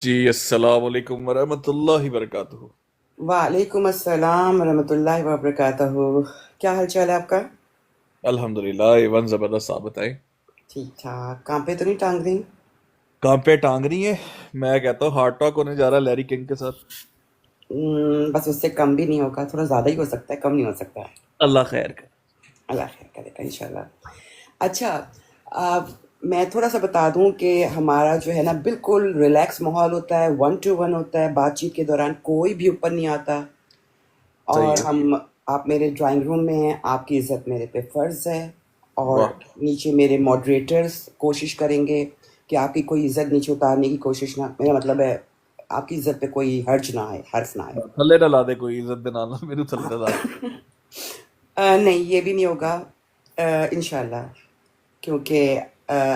جی السلام علیکم ورحمۃ اللہ وبرکاتہ۔ وعلیکم السلام ورحمۃ اللہ وبرکاتہ۔ کیا حال چال ہے آپ کا؟ الحمدللہ ایون زبردست، آپ بتائیں ٹھیک ٹھاک۔ کام پہ تو نہیں ٹانگ رہی؟ کہاں پہ ٹانگ رہی ہے؟ میں کہتا ہوں ہارٹ ٹاک ہونے جا رہا ہے لیری کنگ کے ساتھ۔ بس اس سے کم بھی نہیں ہوگا، تھوڑا زیادہ ہی ہو سکتا ہے، کم نہیں ہو سکتا ہے۔ اللہ خیر کرے۔ اللہ خیر کرے گا انشاءاللہ۔ اچھا، آ، میں تھوڑا سا بتا دوں کہ ہمارا جو ہے نا بالکل ریلیکس ماحول ہوتا ہے، 1 to 1 ہوتا ہے، بات چیت کے دوران کوئی بھی اوپر نہیں آتا، اور صحیح ہے۔ آپ میرے ڈرائنگ روم میں ہیں، آپ کی عزت میرے پہ فرض ہے، اور واہ، نیچے میرے ماڈریٹرز کوشش کریں گے کہ آپ کی کوئی عزت نیچے اتارنے کی کوشش نہ، میرا مطلب ہے آپ کی عزت پہ کوئی حرج نہ آئے، حرف نہ آئے۔ تھلے نہ لا دے کوئی، عزت دے نانا میرے تھلے نہ لا دے۔ نہیں، یہ بھی نہیں ہوگا انشاءاللہ، کیونکہ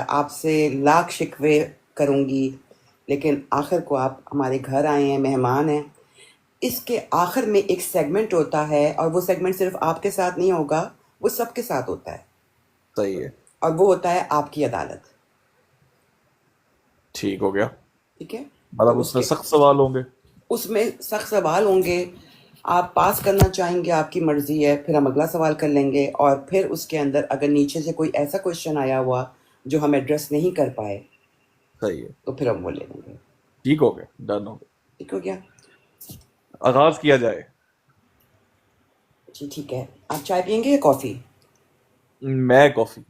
آپ سے لاکھ شکوے کروں گی، لیکن آخر کو آپ ہمارے گھر آئے ہیں، مہمان ہیں۔ اس کے آخر میں ایک سیگمنٹ ہوتا ہے، اور وہ سیگمنٹ صرف آپ کے ساتھ نہیں ہوگا، وہ سب کے ساتھ ہوتا ہے، صحیح ہے، اور وہ ہوتا ہے آپ کی عدالت۔ ٹھیک ہو گیا۔ ٹھیک ہے؟ مطلب تو اس میں سخت سوال ہوں گے؟ اس میں سخت سوال ہوں گے، آپ پاس کرنا چاہیں گے آپ کی مرضی ہے، پھر ہم اگلا سوال کر لیں گے، اور پھر اس کے اندر اگر نیچے سے کوئی ایسا کوشچن آیا ہوا جو ہم ایڈریس نہیں کر پائے صحیح ہے، تو پھر ہم وہ لے لیں گے۔ ٹھیک ہو گیا، ڈن ہو گیا۔ ٹھیک ہو گیا؟ آغاز کیا جائے۔ جی ٹھیک ہے۔ آپ چائے پئیں گے یا کافی؟ میں کافی۔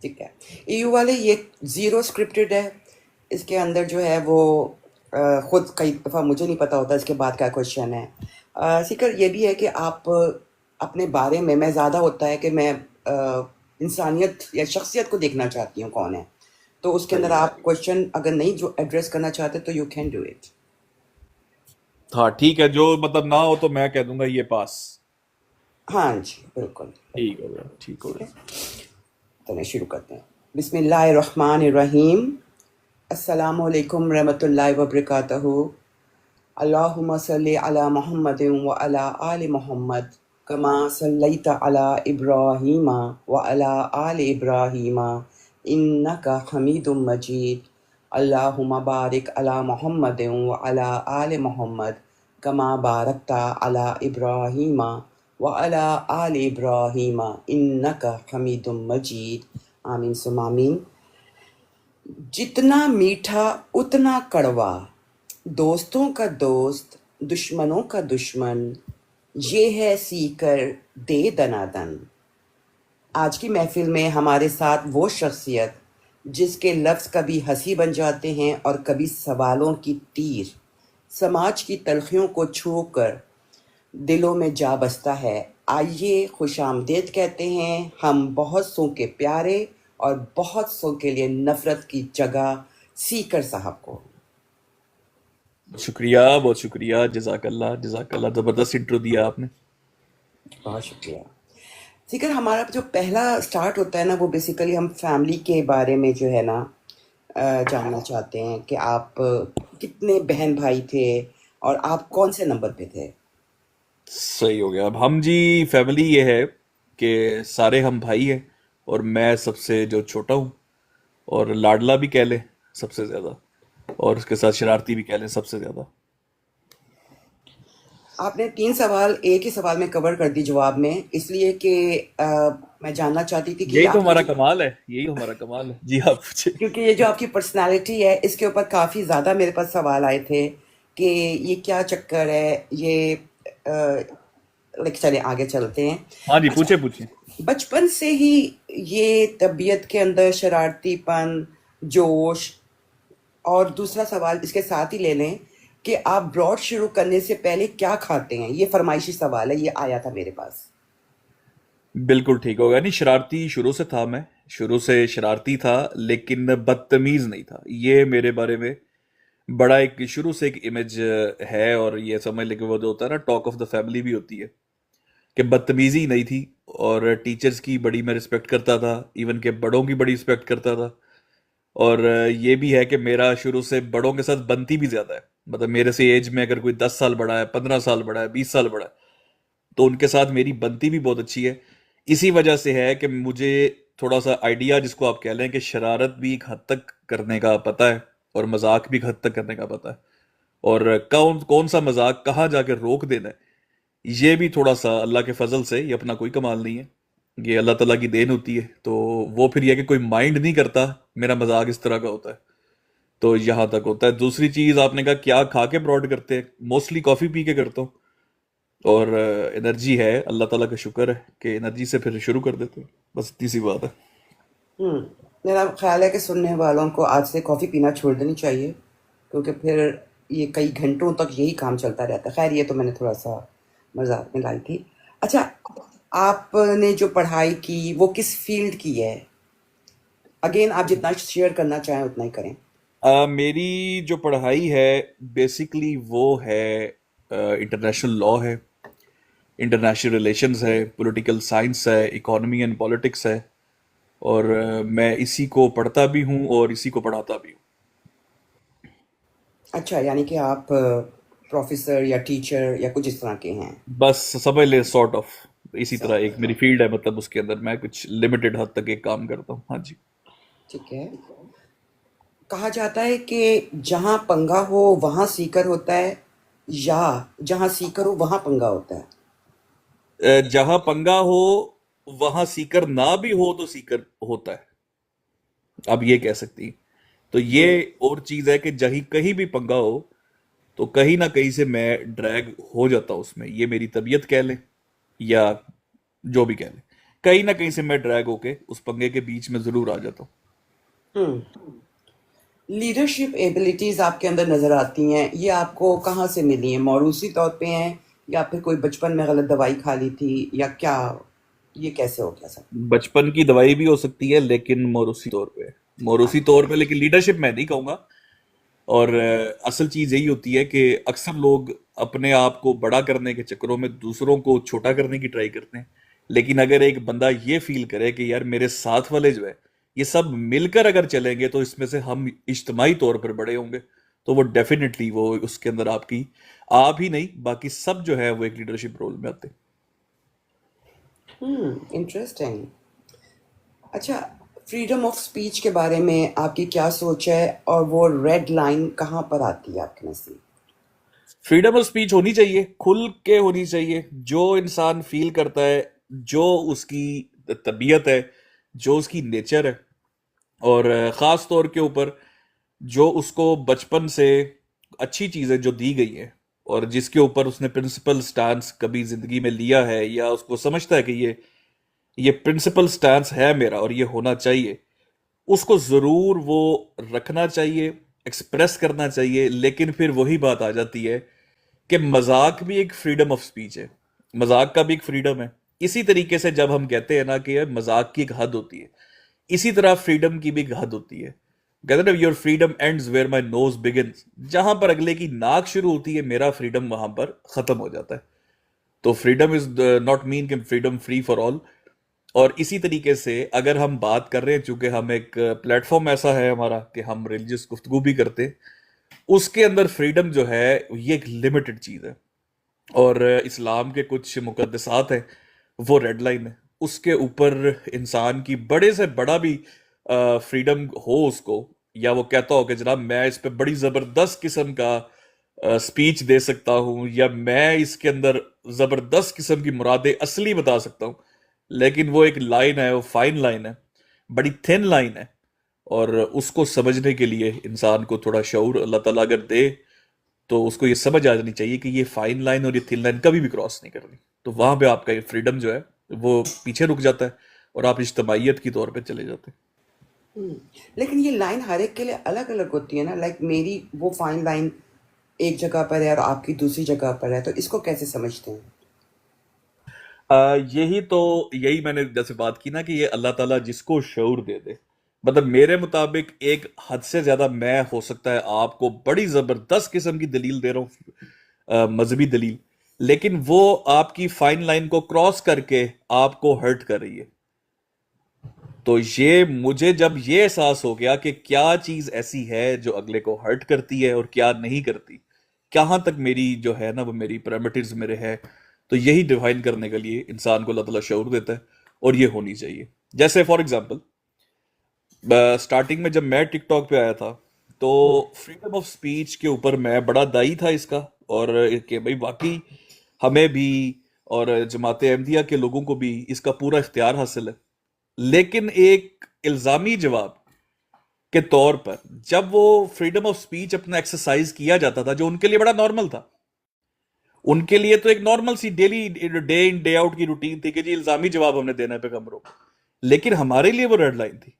ٹھیک ہے۔ ای یو والے یہ زیرو اسکرپٹڈ ہے، اس کے اندر جو ہے وہ خود کئی دفعہ مجھے نہیں پتا ہوتا اس کے بعد کیا کوشچن ہے۔ سیکر یہ بھی ہے کہ آپ اپنے بارے میں زیادہ ہوتا ہے کہ میں انسانیت یا شخصیت کو دیکھنا چاہتی ہوں کون ہے، تو اس کے اندر صحیح ہے، آپ کوشچن اگر نہیں جو ایڈریس کرنا چاہتے تو یو کین ڈو اٹ۔ ہاں ٹھیک ہے، جو مطلب نہ ہو تو میں کہہ دوں گا یہ پاس۔ ہاں جی بالکل ٹھیک بالکل۔ ہو گیا، ٹھیک ہو ٹھیک گیا۔ ہے، چلیں شروع کرتے ہیں۔ بسم اللہ الرحمن الرحیم۔ السلام علیکم رحمۃ اللہ وبرکاتہ۔ اللہم صلی علی محمد وعلی آل محمد کما صلیت علی ابراہیم وعلی آل ابراہیم انک حمید مجید۔ اللہم بارک علی محمد وعلی آل محمد کما بارکت علی ابراہیم وعلی آل ابراہیم انک حمید مجید۔ آمین ثم آمین۔ جتنا میٹھا اتنا کڑوا، دوستوں کا دوست دشمنوں کا دشمن، یہ ہے سیکر دے دنا دن۔ آج کی محفل میں ہمارے ساتھ وہ شخصیت جس کے لفظ کبھی ہنسی بن جاتے ہیں اور کبھی سوالوں کی تیر، سماج کی تلخیوں کو چھو کر دلوں میں جا بستا ہے۔ آئیے خوش آمدید کہتے ہیں ہم بہت سو کے پیارے اور بہت سو کے لیے نفرت کی جگہ سیکر صاحب کو۔ شکریہ، بہت شکریہ، جزاک اللہ، جزاک اللہ، زبردست انٹرو دیا آپ نے۔ بہت شکریہ۔ سیکر ہمارا جو پہلا سٹارٹ ہوتا ہے نا، وہ بیسیکلی ہم فیملی کے بارے میں جو ہے نا جاننا چاہتے ہیں کہ آپ کتنے بہن بھائی تھے اور آپ کون سے نمبر پہ تھے؟ صحیح ہو گیا۔ اب ہم جی فیملی یہ ہے کہ سارے ہم بھائی ہیں، اور میں سب سے جو چھوٹا ہوں، اور لاڈلا بھی کہہ لیں سب سے زیادہ، اور اس کے ساتھ شرارتی بھی کہہ لیں سب سے زیادہ۔ آپ نے 3 سوال ایک ہی سوال میں کور کر دی جواب میں، اس لیے کہ میں جاننا چاہتی تھی کہ یہی تو آپ کی ہمارا کمال ہے، یہی تو ہمارا کمال ہے۔ جی آپ پوچھیں۔ کیونکہ یہ جو آپ کی پرسنالٹی ہے اس کے اوپر کافی زیادہ میرے پاس سوال آئے تھے کہ یہ کیا چکر ہے، یہ چلے آگے چلتے ہیں۔ ہاں جی اچھا، پوچھیں پوچھیں۔ بچپن سے ہی یہ طبیعت کے اندر شرارتی پن، جوش، اور دوسرا سوال اس کے ساتھ ہی لے لیں کہ آپ براڈ شروع کرنے سے پہلے کیا کھاتے ہیں؟ یہ فرمائشی سوال ہے، یہ آیا تھا میرے پاس۔ بالکل ٹھیک ہوگا، نہیں شرارتی شروع سے تھا، میں شروع سے شرارتی تھا لیکن بدتمیز نہیں تھا۔ یہ میرے بارے میں بڑا ایک شروع سے ایک امیج ہے، اور یہ سمجھ لے کہ وہ جو ہوتا ہے نا ٹاک آف دا فیملی بھی ہوتی ہے کہ بدتمیزی نہیں تھی، اور ٹیچرز کی بڑی میں رسپیکٹ کرتا تھا، ایون کہ بڑوں کی بڑی رسپیکٹ کرتا تھا، اور یہ بھی ہے کہ میرا شروع سے بڑوں کے ساتھ بنتی بھی زیادہ ہے۔ مطلب میرے سے ایج میں اگر کوئی 10 سال بڑا ہے، 15 سال بڑا ہے، 20 سال بڑا ہے، تو ان کے ساتھ میری بنتی بھی بہت اچھی ہے۔ اسی وجہ سے ہے کہ مجھے تھوڑا سا آئیڈیا جس کو آپ کہہ لیں کہ شرارت بھی ایک حد تک کرنے کا پتہ ہے، اور مذاق بھی ایک حد تک کرنے کا پتہ ہے، اور کون کون سا مذاق کہاں جا کے روک دینا ہے یہ بھی تھوڑا سا اللہ کے فضل سے، یہ اپنا کوئی کمال نہیں ہے، یہ اللہ تعالیٰ کی دین ہوتی ہے، تو وہ پھر یہ کہ کوئی مائنڈ نہیں کرتا میرا مذاق اس طرح کا ہوتا ہے، تو یہاں تک ہوتا ہے۔ دوسری چیز آپ نے کہا کیا کھا کے براڈ کرتے ہیں، موسٹلی کافی پی کے کرتا ہوں، اور انرجی ہے، اللہ تعالیٰ کا شکر ہے کہ انرجی سے پھر شروع کر دیتے ہیں، بس اتنی سی بات ہے۔ ہوں میرا خیال ہے کہ سننے والوں کو آج سے کافی پینا چھوڑ دینی چاہیے، کیونکہ پھر یہ کئی گھنٹوں تک یہی کام چلتا رہتا ہے۔ خیر یہ تو میں نے تھوڑا سا مذاق میں لائی تھی۔ اچھا، آپ نے جو پڑھائی کی وہ کس فیلڈ کی ہے؟ اگین آپ جتنا شیئر کرنا چاہیں اتنا ہی کریں۔ میری جو پڑھائی ہے بیسیکلی وہ ہے انٹرنیشنل لا ہے، انٹرنیشنل ریلیشنز ہے، پولیٹیکل سائنس ہے، اکانومی اینڈ پالیٹکس ہے، اور میں اسی کو پڑھتا بھی ہوں اور اسی کو پڑھاتا بھی ہوں۔ اچھا، یعنی کہ آپ پروفیسر یا ٹیچر یا کچھ اس طرح کے ہیں؟ بس سمجھ لے سارٹ آف اسی طرح ایک میری فیلڈ ہے، مطلب اس کے اندر میں کچھ لمیٹڈ حد تک ایک کام کرتا ہوں۔ ہاں جی۔ ٹھیک ہے۔ کہا جاتا ہے کہ جہاں پنگا ہو وہاں سیکر ہوتا ہے، یا جہاں سیکر ہو وہاں پنگا ہوتا ہے؟ جہاں پنگا ہو وہاں سیکر نہ بھی ہو تو سیکر ہوتا ہے، اب یہ کہہ سکتی ہیں۔ تو ہوں یہ اور چیز ہے کہ جہیں کہیں بھی پنگا ہو تو کہیں نہ کہیں سے میں ڈریگ ہو جاتا ہوں اس میں، یہ میری طبیعت کہہ لیں یا جو بھی کہہ لیں، کہیں نہ کہیں سے میں ڈریگ ہو کے اس پنگے کے بیچ میں ضرور آ جاتا ہوں۔ ہوں لیڈرشپ ایبلٹیز آپ کے اندر نظر آتی ہیں، یہ آپ کو کہاں سے ملی ہیں؟ موروثی طور پہ ہیں، یا پھر کوئی بچپن میں غلط دوائی کھا لی تھی، یا کیا؟ یہ کیسے ہو گیا سب؟ بچپن کی دوائی بھی ہو سکتی ہے لیکن موروثی طور پہ لیکن لیڈرشپ میں نہیں کہوں گا، اور اصل چیز یہی ہوتی ہے کہ اکثر لوگ اپنے آپ کو بڑا کرنے کے چکروں میں دوسروں کو چھوٹا کرنے کی ٹرائی کرتے ہیں، لیکن اگر ایک بندہ یہ فیل کرے کہ یار میرے ساتھ والے جو ہے یہ سب مل کر اگر چلیں گے تو اس میں سے ہم اجتماعی طور پر بڑے ہوں گے، تو وہ ڈیفینیٹلی وہ اس کے اندر آپ ہی نہیں باقی سب جو ہے وہ ایک لیڈرشپ رول میں آتے ہیں۔ انٹرسٹنگ۔ اچھا، فریڈم آف اسپیچ کے بارے میں آپ کی کیا سوچ ہے، اور وہ ریڈ لائن کہاں پر آتی ہے آپ کے نزدیک؟ فریڈم آف اسپیچ ہونی چاہیے، کھل کے ہونی چاہیے، جو انسان فیل کرتا ہے، جو اس کی طبیعت ہے، جو اس کی نیچر ہے، اور خاص طور کے اوپر جو اس کو بچپن سے اچھی چیزیں جو دی گئی ہیں اور جس کے اوپر اس نے پرنسپل سٹانس کبھی زندگی میں لیا ہے، یا اس کو سمجھتا ہے کہ یہ پرنسپل سٹانس ہے میرا اور یہ ہونا چاہیے، اس کو ضرور وہ رکھنا چاہیے، ایکسپریس کرنا چاہیے۔ لیکن پھر وہی بات آ جاتی ہے کہ مذاق بھی ایک فریڈم آف سپیچ ہے، مذاق کا بھی ایک فریڈم ہے۔ اسی طریقے سے جب ہم کہتے ہیں نا کہ مذاق کی ایک حد ہوتی ہے، اسی طرح فریڈم کی بھی ایک حد ہوتی ہے۔ کہتے ہیں نا your freedom ends where my nose begins, جہاں پر اگلے کی ناک شروع ہوتی ہے میرا فریڈم وہاں پر ختم ہو جاتا ہے۔ تو فریڈم از ناٹ مین کہ فریڈم فری فار آل۔ اور اسی طریقے سے اگر ہم بات کر رہے ہیں، چونکہ ہم ایک پلیٹ فارم ایسا ہے ہمارا کہ ہم ریلیجس گفتگو بھی کرتے ہیں، اس کے اندر فریڈم جو ہے یہ ایک لمیٹڈ چیز ہے، اور اسلام کے کچھ مقدسات ہیں، وہ ریڈ لائن ہے، اس کے اوپر انسان کی بڑے سے بڑا بھی فریڈم ہو اس کو، یا وہ کہتا ہو کہ جناب میں اس پہ بڑی زبردست قسم کا سپیچ دے سکتا ہوں، یا میں اس کے اندر زبردست قسم کی مراد اصلی بتا سکتا ہوں، لیکن وہ ایک لائن ہے، وہ فائن لائن ہے، بڑی تھن لائن ہے، اور اس کو سمجھنے کے لیے انسان کو تھوڑا شعور اللہ تعالیٰ اگر دے تو اس کو یہ سمجھ آ جانی چاہیے کہ یہ فائن لائن اور یہ تھن لائن کبھی بھی کراس نہیں کرنی، تو وہاں پہ آپ کا یہ فریڈم جو ہے وہ پیچھے رک جاتا ہے اور آپ اجتماعیت کی طور پہ چلے جاتے ہیں۔ لیکن یہ لائن ہر ایک کے لیے الگ الگ ہوتی ہے نا، لائک میری وہ فائن لائن ایک جگہ پر ہے اور آپ کی دوسری جگہ پر ہے، تو اس کو کیسے سمجھتے ہیں؟ یہی میں نے جیسے بات کی نا کہ یہ اللہ تعالیٰ جس کو شعور دے دے، مطلب میرے مطابق ایک حد سے زیادہ میں ہو سکتا ہے آپ کو بڑی زبردست قسم کی دلیل دے رہا ہوں، مذہبی دلیل، لیکن وہ آپ کی فائن لائن کو کراس کر کے آپ کو ہرٹ کر رہی ہے۔ تو یہ مجھے جب یہ احساس ہو گیا کہ کیا چیز ایسی ہے جو اگلے کو ہرٹ کرتی ہے اور کیا نہیں کرتی، کہاں تک میری جو ہے نا وہ میری پیرامیٹرز میرے ہے، تو یہی ڈیفائن کرنے کے لیے انسان کو اللہ تعالیٰ شعور دیتا ہے، اور یہ ہونی چاہیے۔ جیسے فار ایگزامپل سٹارٹنگ میں جب میں ٹک ٹاک پہ آیا تھا تو فریڈم آف سپیچ کے اوپر میں بڑا دائی تھا اس کا، اور کہ بھائی واقعی ہمیں بھی اور جماعت احمدیہ کے لوگوں کو بھی اس کا پورا اختیار حاصل ہے، لیکن ایک الزامی جواب کے طور پر جب وہ فریڈم آف سپیچ اپنا ایکسرسائز کیا جاتا تھا جو ان کے لیے بڑا نارمل تھا، ان کے لیے تو ایک نارمل سی daily day in day out کی روٹین تھی کہ جی الزامی جواب ہم نے دینا ہے پیغمبروں کو، لیکن ہمارے لیے وہ ریڈ لائن تھی۔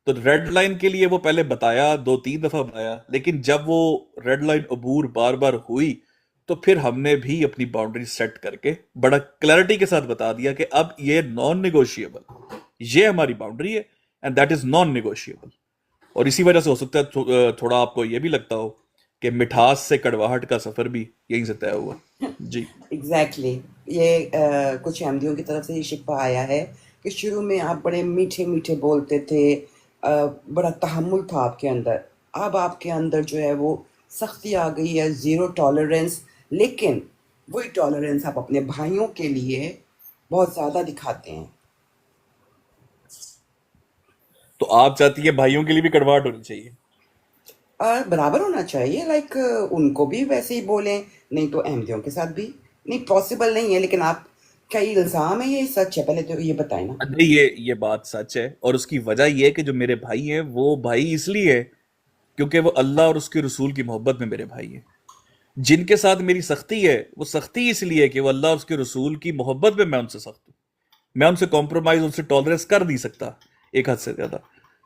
تو ریڈ لائن کے لیے وہ پہلے بتایا، 2-3 دفعہ بتایا، لیکن جب وہ ریڈ لائن عبور بار بار ہوئی تو پھر ہم نے بھی اپنی باؤنڈری سیٹ کر کے بڑا کلیئرٹی کے ساتھ بتا دیا کہ اب یہ نان نیگوشیبل، یہ ہماری باؤنڈری ہے and that is naan negotiable. اور اسی وجہ سے ہو سکتا ہے تھوڑا آپ کو یہ بھی لگتا ہو کہ مٹھاس سے کڑواہٹ کا سفر بھی یہیں سے طے ہوا۔ جی ایگزیکٹلی یہ کچھ احمدیوں کی طرف سے یہ شکوہ آیا ہے کہ شروع میں آپ بڑے میٹھے میٹھے بولتے تھے، بڑا تحمل تھا آپ کے اندر، اب آپ کے اندر جو ہے وہ سختی آ گئی ہے، زیرو ٹالرنس، لیکن وہی ٹالرنس آپ اپنے بھائیوں کے لیے بہت زیادہ دکھاتے ہیں۔ تو آپ چاہتی ہیں بھائیوں کے لیے بھی کڑواہٹ ہونی چاہیے؟ برابر ہونا چاہیے، لائک ان کو بھی ویسے ہی بولیں، نہیں تو احمدیوں کے ساتھ بھی نہیں، پاسبل نہیں ہے، لیکن آپ کا یہ الزام ہے، یہ سچ ہے؟ پہلے تو یہ بتائیں نا۔ نہیں، یہ بات سچ ہے، اور اس کی وجہ یہ ہے کہ جو میرے بھائی ہیں وہ بھائی اس لیے ہے کیونکہ وہ اللہ اور اس کے رسول کی محبت میں میرے بھائی ہیں۔ جن کے ساتھ میری سختی ہے وہ سختی اس لیے ہے کہ وہ اللہ اور اس کے رسول کی محبت میں ان سے سخت ہوں، میں ان سے کمپرومائز، ان سے ٹالرنس کر نہیں سکتا ایک حد سے زیادہ،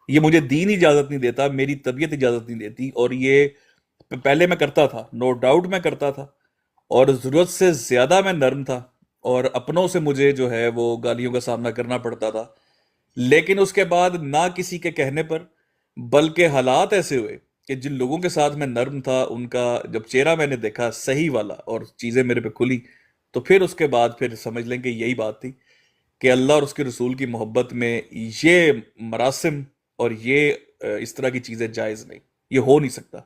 یہ مجھے دین اجازت نہیں دیتا، میری طبیعت اجازت نہیں دیتی، اور یہ پہلے میں کرتا تھا، نو ڈاؤٹ میں کرتا تھا، اور ضرورت سے زیادہ میں نرم تھا، اور اپنوں سے مجھے جو ہے وہ گالیوں کا سامنا کرنا پڑتا تھا، لیکن اس کے بعد نہ کسی کے کہنے پر بلکہ حالات ایسے ہوئے کہ جن لوگوں کے ساتھ میں نرم تھا ان کا جب چہرہ میں نے دیکھا صحیح والا اور چیزیں میرے پہ کھلی، تو پھر اس کے بعد پھر سمجھ لیں کہ یہی بات تھی کہ اللہ اور اس کے رسول کی محبت میں یہ مراسم اور یہ اس طرح کی چیزیں جائز نہیں، یہ ہو نہیں سکتا۔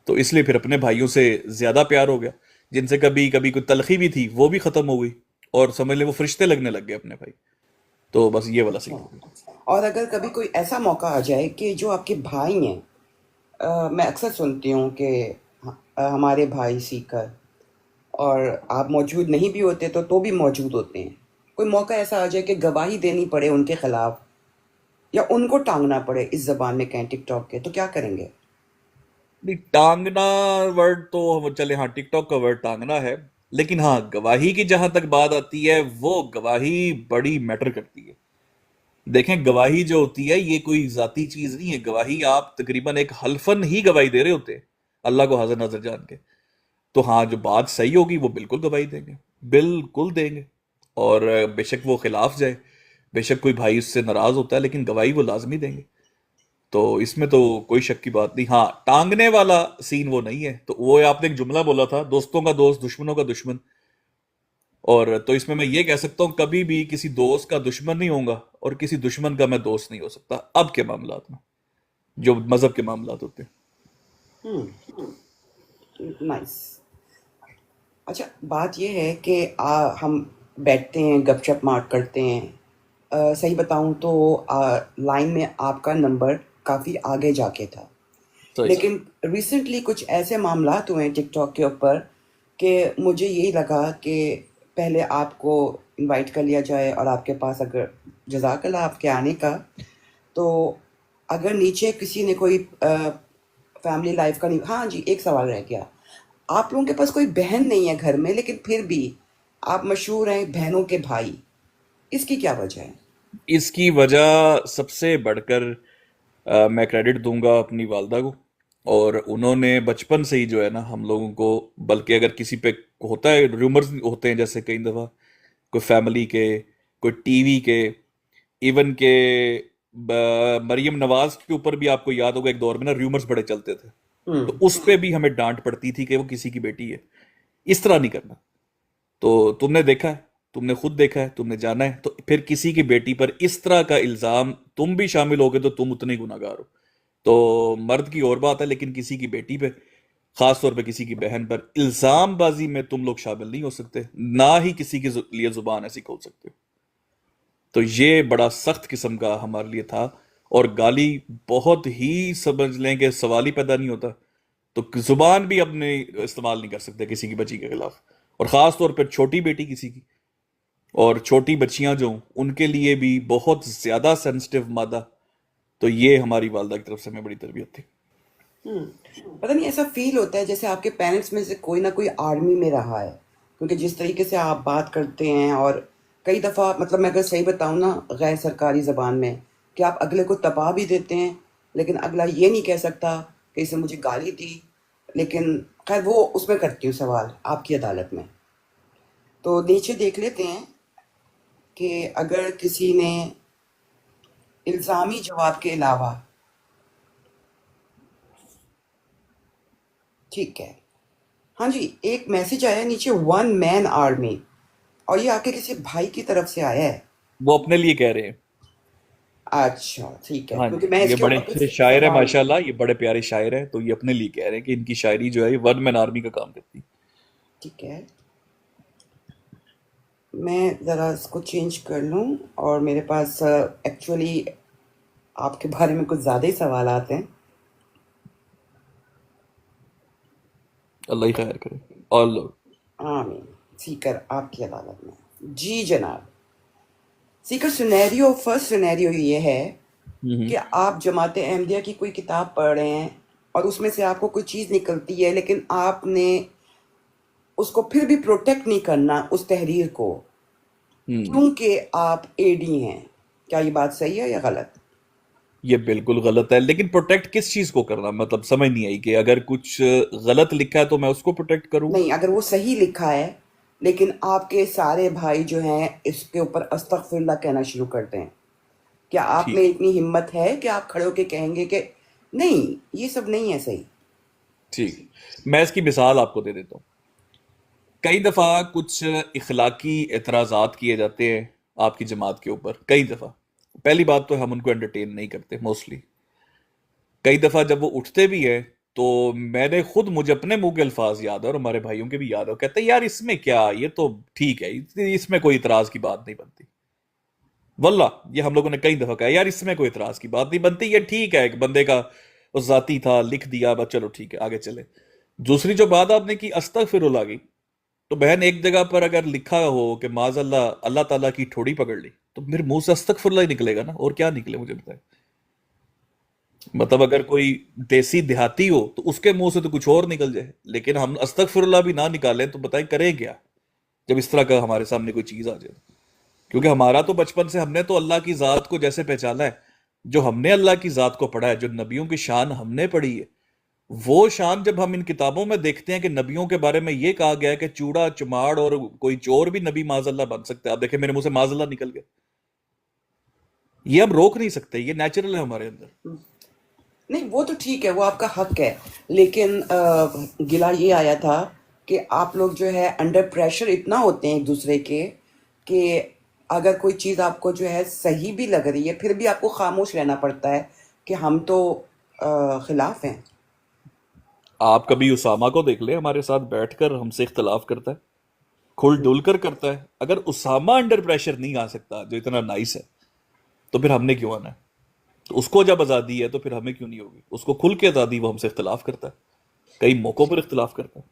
تو اس لیے پھر اپنے بھائیوں سے زیادہ پیار ہو گیا، جن سے کبھی کبھی کوئی تلخی بھی تھی وہ بھی ختم ہو گئی، اور سمجھ لیں وہ فرشتے لگنے لگ گئے اپنے بھائی۔ تو بس یہ والا سین ہو گیا۔ اور اگر کبھی کوئی ایسا موقع آ جائے کہ جو آپ کے بھائی ہیں، میں اکثر سنتی ہوں کہ ہمارے بھائی سیکر، اور آپ موجود نہیں بھی ہوتے تو بھی موجود ہوتے ہیں، کوئی موقع ایسا آ جائے کہ گواہی دینی پڑے ان کے خلاف یا ان کو ٹانگنا پڑے، اس زبان میں کہیں ٹک ٹاک کے، تو کیا کریں گے؟ نہیں، ٹانگنا ورڈ تو چلے، ہاں ٹک ٹاک کا ورڈ ٹانگنا ہے، لیکن ہاں گواہی کی جہاں تک بات آتی ہے وہ گواہی بڑی میٹر کرتی ہے۔ دیکھیں گواہی جو ہوتی ہے یہ کوئی ذاتی چیز نہیں ہے، گواہی آپ تقریباً ایک حلفاً ہی گواہی دے رہے ہوتے ہیں اللہ کو حاضر ناظر جان کے۔ تو ہاں جو بات صحیح ہوگی وہ بالکل گواہی دیں گے، بالکل دیں گے، اور بے شک وہ خلاف جائے، بے شک کوئی بھائی اس سے ناراض ہوتا ہے، لیکن گواہی وہ لازمی دیں گے۔ تو اس میں تو کوئی شک کی بات نہیں۔ ہاں ٹانگنے والا سین وہ نہیں ہے، تو وہ آپ نے ایک جملہ بولا تھا، دوستوں کا دوست دشمنوں کا دشمن، اور تو اس میں یہ کہہ سکتا ہوں کبھی بھی کسی دوست کا دشمن نہیں ہوں گا اور کسی دشمن کا میں دوست نہیں ہو سکتا اب کے معاملات میں، جو مذہب کے معاملات ہوتے ہیں۔ نائس۔ اچھا، بات یہ ہے کہ ہم بیٹھتے ہیں، گپ شپ مار کرتے ہیں، صحیح بتاؤں تو لائن میں آپ کا نمبر کافی آگے جا کے تھا، صحیح۔ لیکن ریسنٹلی کچھ ایسے معاملات ہوئے ہیں ٹک ٹاک کے اوپر کہ مجھے یہی لگا کہ پہلے آپ کو انوائٹ کر لیا جائے، اور آپ کے پاس اگر جزاک اللہ آپ کے آنے کا، تو اگر نیچے کسی نے کوئی فیملی لائف کا نہیں، ہاں جی ایک سوال رہ گیا، آپ لوگوں کے پاس کوئی بہن نہیں ہے گھر میں، لیکن پھر بھی آپ مشہور ہیں بہنوں کے بھائی، اس کی کیا وجہ ہے؟ اس کی وجہ سب سے بڑھ کر میں کریڈٹ دوں گا اپنی والدہ کو، اور انہوں نے بچپن سے ہی جو ہے نا ہم لوگوں کو، بلکہ اگر کسی پہ ہوتا ہے ریومرز ہوتے ہیں جیسے کئی دفعہ کوئی فیملی کے، کوئی ٹی وی کے، ایون کہ مریم نواز کے اوپر بھی آپ کو یاد ہوگا ایک دور میں نا ریومرز بڑے چلتے تھے، تو اس پہ بھی ہمیں ڈانٹ پڑتی تھی کہ وہ کسی کی بیٹی ہے، اس طرح نہیں کرنا۔ تو تم نے دیکھا ہے، تم نے خود دیکھا ہے، تم نے جانا ہے، تو پھر کسی کی بیٹی پر اس طرح کا الزام تم بھی شامل ہوگے تو تم اتنے گناہ گار ہو۔ تو مرد کی اور بات ہے، لیکن کسی کی بیٹی پہ، خاص طور پہ کسی کی بہن پر الزام بازی میں تم لوگ شامل نہیں ہو سکتے، نہ ہی کسی کے لیے زبان ایسی کھول سکتے ہو۔ تو یہ بڑا سخت قسم کا ہمارے لیے تھا، اور گالی بہت ہی سمجھ لیں کہ سوال ہی پیدا نہیں ہوتا، تو زبان بھی اپنے استعمال نہیں کر سکتے کسی کی بچی کے خلاف، اور خاص طور پہ چھوٹی بیٹی کسی کی، اور چھوٹی بچیاں جو ہوں ان کے لیے بھی بہت زیادہ سینسٹیو مادہ. تو یہ ہماری والدہ کی طرف سے ہمیں بڑی تربیت تھی. پتہ نہیں ایسا فیل ہوتا ہے جیسے آپ کے پیرنٹس میں سے کوئی نہ کوئی آرمی میں رہا ہے، کیونکہ جس طریقے سے آپ بات کرتے ہیں، اور کئی دفعہ مطلب میں اگر صحیح بتاؤں نا غیر سرکاری زبان میں، کہ آپ اگلے کو تباہ بھی دیتے ہیں لیکن اگلا یہ نہیں کہہ سکتا کہ اس نے مجھے گالی دی. لیکن خیر وہ اس میں کرتی ہوں سوال آپ کی عدالت میں. تو نیچے دیکھ لیتے ہیں کہ اگر کسی نے الزامی جواب کے علاوہ، ٹھیک ہے، ہاں جی، ایک میسج آیا نیچے، ون مین آرمی، اور یہ آپ کے کسی بھائی کی طرف سے آیا ہے. وہ اپنے لیے کہہ رہے ہیں. اچھا ٹھیک ہے، ہاں کیونکہ جی، میں اس یہ کے بڑے اوپر اچھے کچھ شاعر ہیں سوال. ماشاءاللہ، یہ بڑے پیارے شاعر ہیں، تو یہ اپنے لیے کہہ رہے ہیں کہ ان کی شاعری جو ہے ون مین آرمی کا کام کرتی ہے. ٹھیک ہے، میں ذرا اس کو چینج کر لوں، اور میرے پاس ایکچولی آپ کے بارے میں کچھ زیادہ ہی سوالات ہیں. اللہ ہی خیر کرے. اور لوگ آمین. سیکر آپ کی عدالت میں. جی جناب. سیکر سینیریو، فرسٹ سینیریو یہ ہے کہ آپ جماعت احمدیہ کی کوئی کتاب پڑھ رہے ہیں اور اس میں سے آپ کو کوئی چیز نکلتی ہے، لیکن آپ نے اس کو پھر بھی پروٹیکٹ نہیں کرنا اس تحریر کو، کیونکہ آپ اے ڈی ہیں. کیا یہ بات صحیح ہے یا غلط؟ یہ بالکل غلط ہے، لیکن پروٹیکٹ کس چیز کو کرنا، مطلب سمجھ نہیں آئی کہ اگر کچھ غلط لکھا ہے تو میں اس کو پروٹیکٹ کروں. نہیں، اگر وہ صحیح لکھا ہے لیکن آپ کے سارے بھائی جو ہیں اس کے اوپر استغفر اللہ کہنا شروع کرتے ہیں، کیا آپ میں ٹھیک اتنی ہمت ہے کہ آپ کھڑے ہو کے کہیں گے کہ نہیں یہ سب نہیں ہے صحیح؟ ٹھیک، میں اس کی مثال آپ کو دے دیتا ہوں. کئی دفعہ کچھ اخلاقی اعتراضات کیے جاتے ہیں آپ کی جماعت کے اوپر. کئی دفعہ، پہلی بات تو ہم ان کو انٹرٹین نہیں کرتے موسٹلی. کئی دفعہ جب وہ اٹھتے بھی ہیں تو میں نے خود، مجھے اپنے منہ کے الفاظ یاد ہے اور ہمارے بھائیوں کے بھی یاد ہے، وہ کہتے ہیں یار اس میں کیا، یہ تو ٹھیک ہے، اس میں کوئی اعتراض کی بات نہیں بنتی. واللہ یہ ہم لوگوں نے کئی دفعہ کہا یار اس میں کوئی اعتراض کی بات نہیں بنتی، یہ ٹھیک ہے، ایک بندے کا وہ ذاتی تھا، لکھ دیا بس، چلو ٹھیک ہے آگے چلے. دوسری جو بات آپ نے کی استغفر اللہ کی، تو بہن ایک جگہ پر اگر لکھا ہو کہ معاذ اللہ، اللہ تعالیٰ کی ٹھوڑی پکڑ لی، تو پھر منہ سے استغفر اللہ ہی نکلے گا نا، اور کیا نکلے مجھے بتائیں. مطلب اگر کوئی دیسی دیہاتی ہو تو اس کے منہ سے تو کچھ اور نکل جائے، لیکن ہم استغفر اللہ بھی نہ نکالیں تو بتائیں کریں کیا جب اس طرح کا ہمارے سامنے کوئی چیز آ جائے. کیونکہ ہمارا تو بچپن سے ہم نے تو اللہ کی ذات کو جیسے پہچانا ہے، جو ہم نے اللہ کی ذات کو پڑھا ہے، جو نبیوں کی شان ہم نے پڑھی ہے، وہ شان جب ہم ان کتابوں میں دیکھتے ہیں کہ نبیوں کے بارے میں یہ کہا گیا ہے کہ چوڑا چماڑ اور کوئی چور بھی نبی معاذ اللہ بن سکتا ہے. آپ دیکھیں میرے منہ سے معاذ اللہ نکل گیا، یہ ہم روک نہیں سکتے، یہ نیچرل ہے ہمارے اندر. نہیں وہ تو ٹھیک ہے، وہ آپ کا حق ہے، لیکن گلہ یہ آیا تھا کہ آپ لوگ جو ہے انڈر پریشر اتنا ہوتے ہیں ایک دوسرے کے کہ اگر کوئی چیز آپ کو جو ہے صحیح بھی لگ رہی ہے پھر بھی آپ کو خاموش رہنا پڑتا ہے کہ ہم تو خلاف ہیں. آپ کبھی اسامہ کو دیکھ لیں، ہمارے ساتھ بیٹھ کر ہم سے اختلاف کرتا ہے، کھل ڈل کر کرتا ہے. اگر اسامہ انڈر پریشر نہیں آ سکتا جو اتنا نائس ہے، تو پھر ہم نے کیوں آنا ہے؟ تو اس کو جب آزادی ہے تو پھر ہمیں کیوں نہیں ہوگی؟ اس کو کھل کے آزادی، وہ ہم سے اختلاف کرتا ہے، کئی موقعوں پر اختلاف کرتا ہے.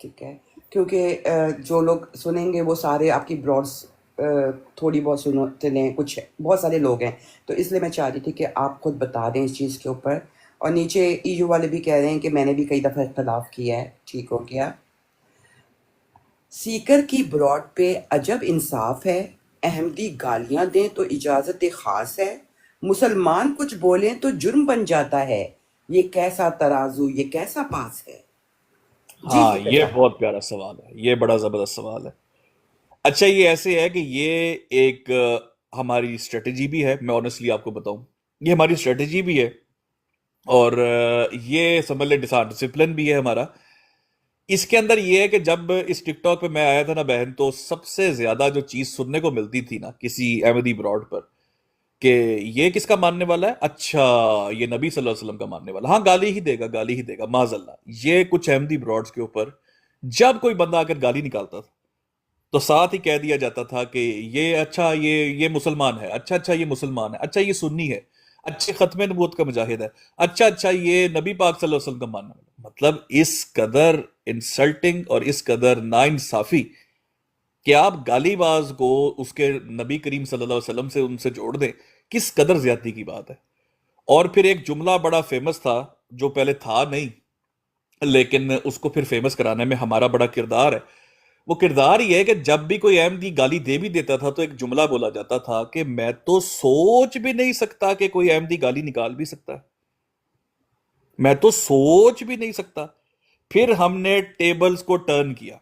ٹھیک ہے، کیونکہ جو لوگ سنیں گے وہ سارے آپ کی براڈس تھوڑی بہت سنتے ہیں، کچھ بہت سارے لوگ ہیں، تو اس لیے میں چاہ رہی تھی کہ آپ خود بتا دیں اس چیز کے اوپر. اور نیچے ای یو والے بھی کہہ رہے ہیں کہ میں نے بھی کئی دفعہ اختلاف کیا ہے. ٹھیک ہو گیا. سیکر کی براڈ پہ عجب انصاف ہے، احمدی گالیاں دیں تو اجازت خاص ہے، مسلمان کچھ بولیں تو جرم بن جاتا ہے، یہ کیسا ترازو، یہ کیسا پاس ہے. جی ہاں، سیکر یہ صاحب. بہت پیارا سوال ہے، یہ بڑا زبردست سوال ہے. اچھا، یہ ایسے ہے کہ یہ ایک ہماری اسٹریٹجی بھی ہے. میں آنیسٹلی آپ کو بتاؤں، یہ ہماری اسٹریٹجی بھی ہے، اور یہ سمجھ لیں ڈسپلن بھی ہے ہمارا. اس کے اندر یہ ہے کہ جب اس ٹک ٹاک پہ میں آیا تھا نا بہن، تو سب سے زیادہ جو چیز سننے کو ملتی تھی نا کسی احمدی براڈ پر، کہ یہ کس کا ماننے والا ہے، اچھا یہ نبی صلی اللہ علیہ وسلم کا ماننے والا، ہاں گالی ہی دے گا، گالی ہی دے گا معاذ اللہ. یہ کچھ احمدی براڈز کے اوپر جب کوئی بندہ آ کر گالی نکالتا تھا تو ساتھ ہی کہہ دیا جاتا تھا کہ یہ اچھا یہ مسلمان ہے، اچھا یہ مسلمان ہے، اچھا یہ سنی ہے، اچھے ختم نبوت کا مجاہد ہے، اچھا یہ نبی پاک صلی اللہ علیہ وسلم کا ماننا والا۔ مطلب اس قدر انسلٹنگ اور اس قدر ناانصافی کہ آپ گالی باز کو اس کے نبی کریم صلی اللہ علیہ وسلم سے ان سے جوڑ دیں، کس قدر زیادتی کی بات ہے۔ اور پھر ایک جملہ بڑا فیمس تھا جو پہلے تھا نہیں، لیکن اس کو پھر فیمس کرانے میں ہمارا بڑا کردار ہے۔ وہ کردار یہ ہے کہ جب بھی کوئی احمدی گالی دے بھی دیتا تھا تو ایک جملہ بولا جاتا تھا کہ میں تو سوچ بھی نہیں سکتا کہ کوئی احمدی گالی نکال بھی سکتا ہے، میں تو سوچ بھی نہیں سکتا۔ پھر ہم نے ٹیبلز کو ٹرن کیا،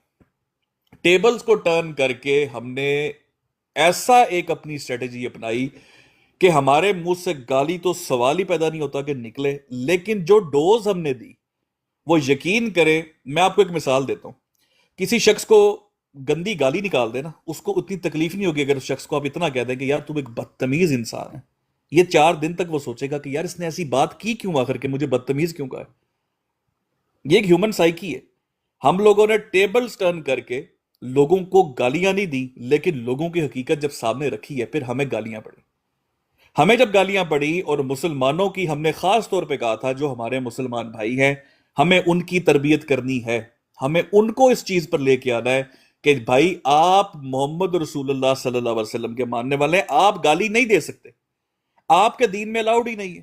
ٹیبلز کو ٹرن کر کے ہم نے ایسا ایک اپنی اسٹریٹجی اپنائی کہ ہمارے منہ سے گالی تو سوال ہی پیدا نہیں ہوتا کہ نکلے، لیکن جو ڈوز ہم نے دی وہ یقین کرے۔ میں آپ کو ایک مثال دیتا ہوں، کسی شخص کو گندی گالی نکال دے نا، اس کو اتنی تکلیف نہیں ہوگی اگر اس شخص کو آپ اتنا کہہ دیں کہ یار تم ایک بدتمیز انسان ہے، یہ 4 دن تک وہ سوچے گا کہ یار اس نے ایسی بات کی کیوں، آخر کے مجھے بدتمیز کیوں کہا ہے۔ یہ ایک ہیومن سائیکی ہے۔ ہم لوگوں نے ٹیبلز ٹرن کر کے لوگوں کو گالیاں نہیں دی، لیکن لوگوں کی حقیقت جب سامنے رکھی ہے پھر ہمیں گالیاں پڑی۔ ہمیں جب گالیاں پڑی اور مسلمانوں کی، ہم نے خاص طور پہ کہا تھا جو ہمارے مسلمان بھائی ہیں ہمیں ان کی تربیت کرنی ہے، ہمیں ان کو اس چیز پر لے کے آنا ہے کہ بھائی آپ محمد رسول اللہ صلی اللہ علیہ وسلم کے ماننے والے ہیں، آپ گالی نہیں دے سکتے، آپ کے دین میں الاؤڈ ہی نہیں ہے۔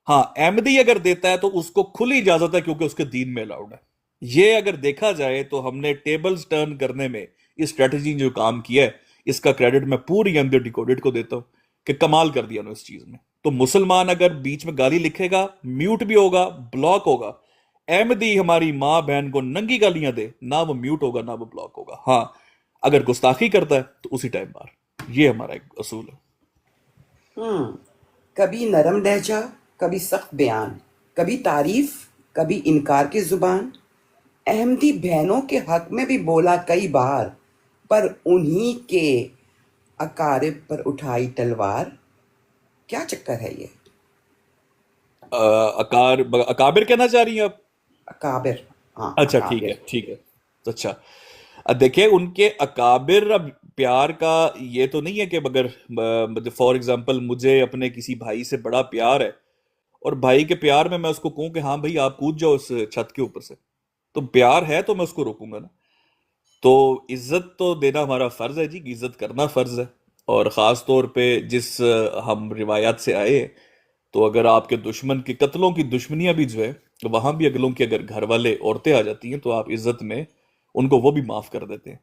ہاں احمدی اگر دیتا ہے تو اس کو کھلی اجازت ہے کیونکہ اس کے دین میں الاؤڈ ہے۔ یہ اگر دیکھا جائے تو ہم نے ٹیبلز ٹرن کرنے میں اس اسٹریٹجی جو کام کیا ہے، اس کا کریڈٹ میں پوری اندر ڈیکوڈٹ کو دیتا ہوں کہ کمال کر دیا انہوں نے اس چیز میں۔ تو مسلمان اگر بیچ میں گالی لکھے گا، میوٹ بھی ہوگا، بلاک ہوگا۔ احمدی ہماری ماں بہن کو ننگی گالیاں دے، نہ وہ میوٹ ہوگا نہ وہ بلاک ہوگا۔ ہاں اگر گستاخی کرتا ہے تو اسی ٹائم بار۔ یہ ہمارا ایک اصول ہے۔ کبھی نرم لہجہ، کبھی سخت بیان، کبھی تعریف، کبھی انکار کی زبان۔ احمدی بہنوں کے حق میں بھی بولا کئی بار، پر انہی کے اقارب پر اٹھائی تلوار۔ کیا چکر ہے یہ؟ اکابر کہنا چاہ رہی ہیں آپ؟ اکابر، ہاں اچھا ٹھیک اکابر۔ ہے ٹھیک ہے۔ اچھا دیکھیں ان کے اکابر، اب پیار کا یہ تو نہیں ہے کہ اگر فار ایگزامپل مجھے اپنے کسی بھائی سے بڑا پیار ہے اور بھائی کے پیار میں اس کو کہوں کہ ہاں بھائی آپ کود جاؤ اس چھت کے اوپر سے، تو پیار ہے تو میں اس کو روکوں گا نا۔ تو عزت تو دینا ہمارا فرض ہے جی، عزت کرنا فرض ہے۔ اور خاص طور پہ جس ہم روایات سے آئے ہیں، تو اگر آپ کے دشمن کی قتلوں کی دشمنیاں بھی جو ہے وہاں بھی اگلوں کی اگر گھر والے عورتیں آ جاتی ہیں تو آپ عزت میں ان کو وہ بھی معاف کر دیتے ہیں۔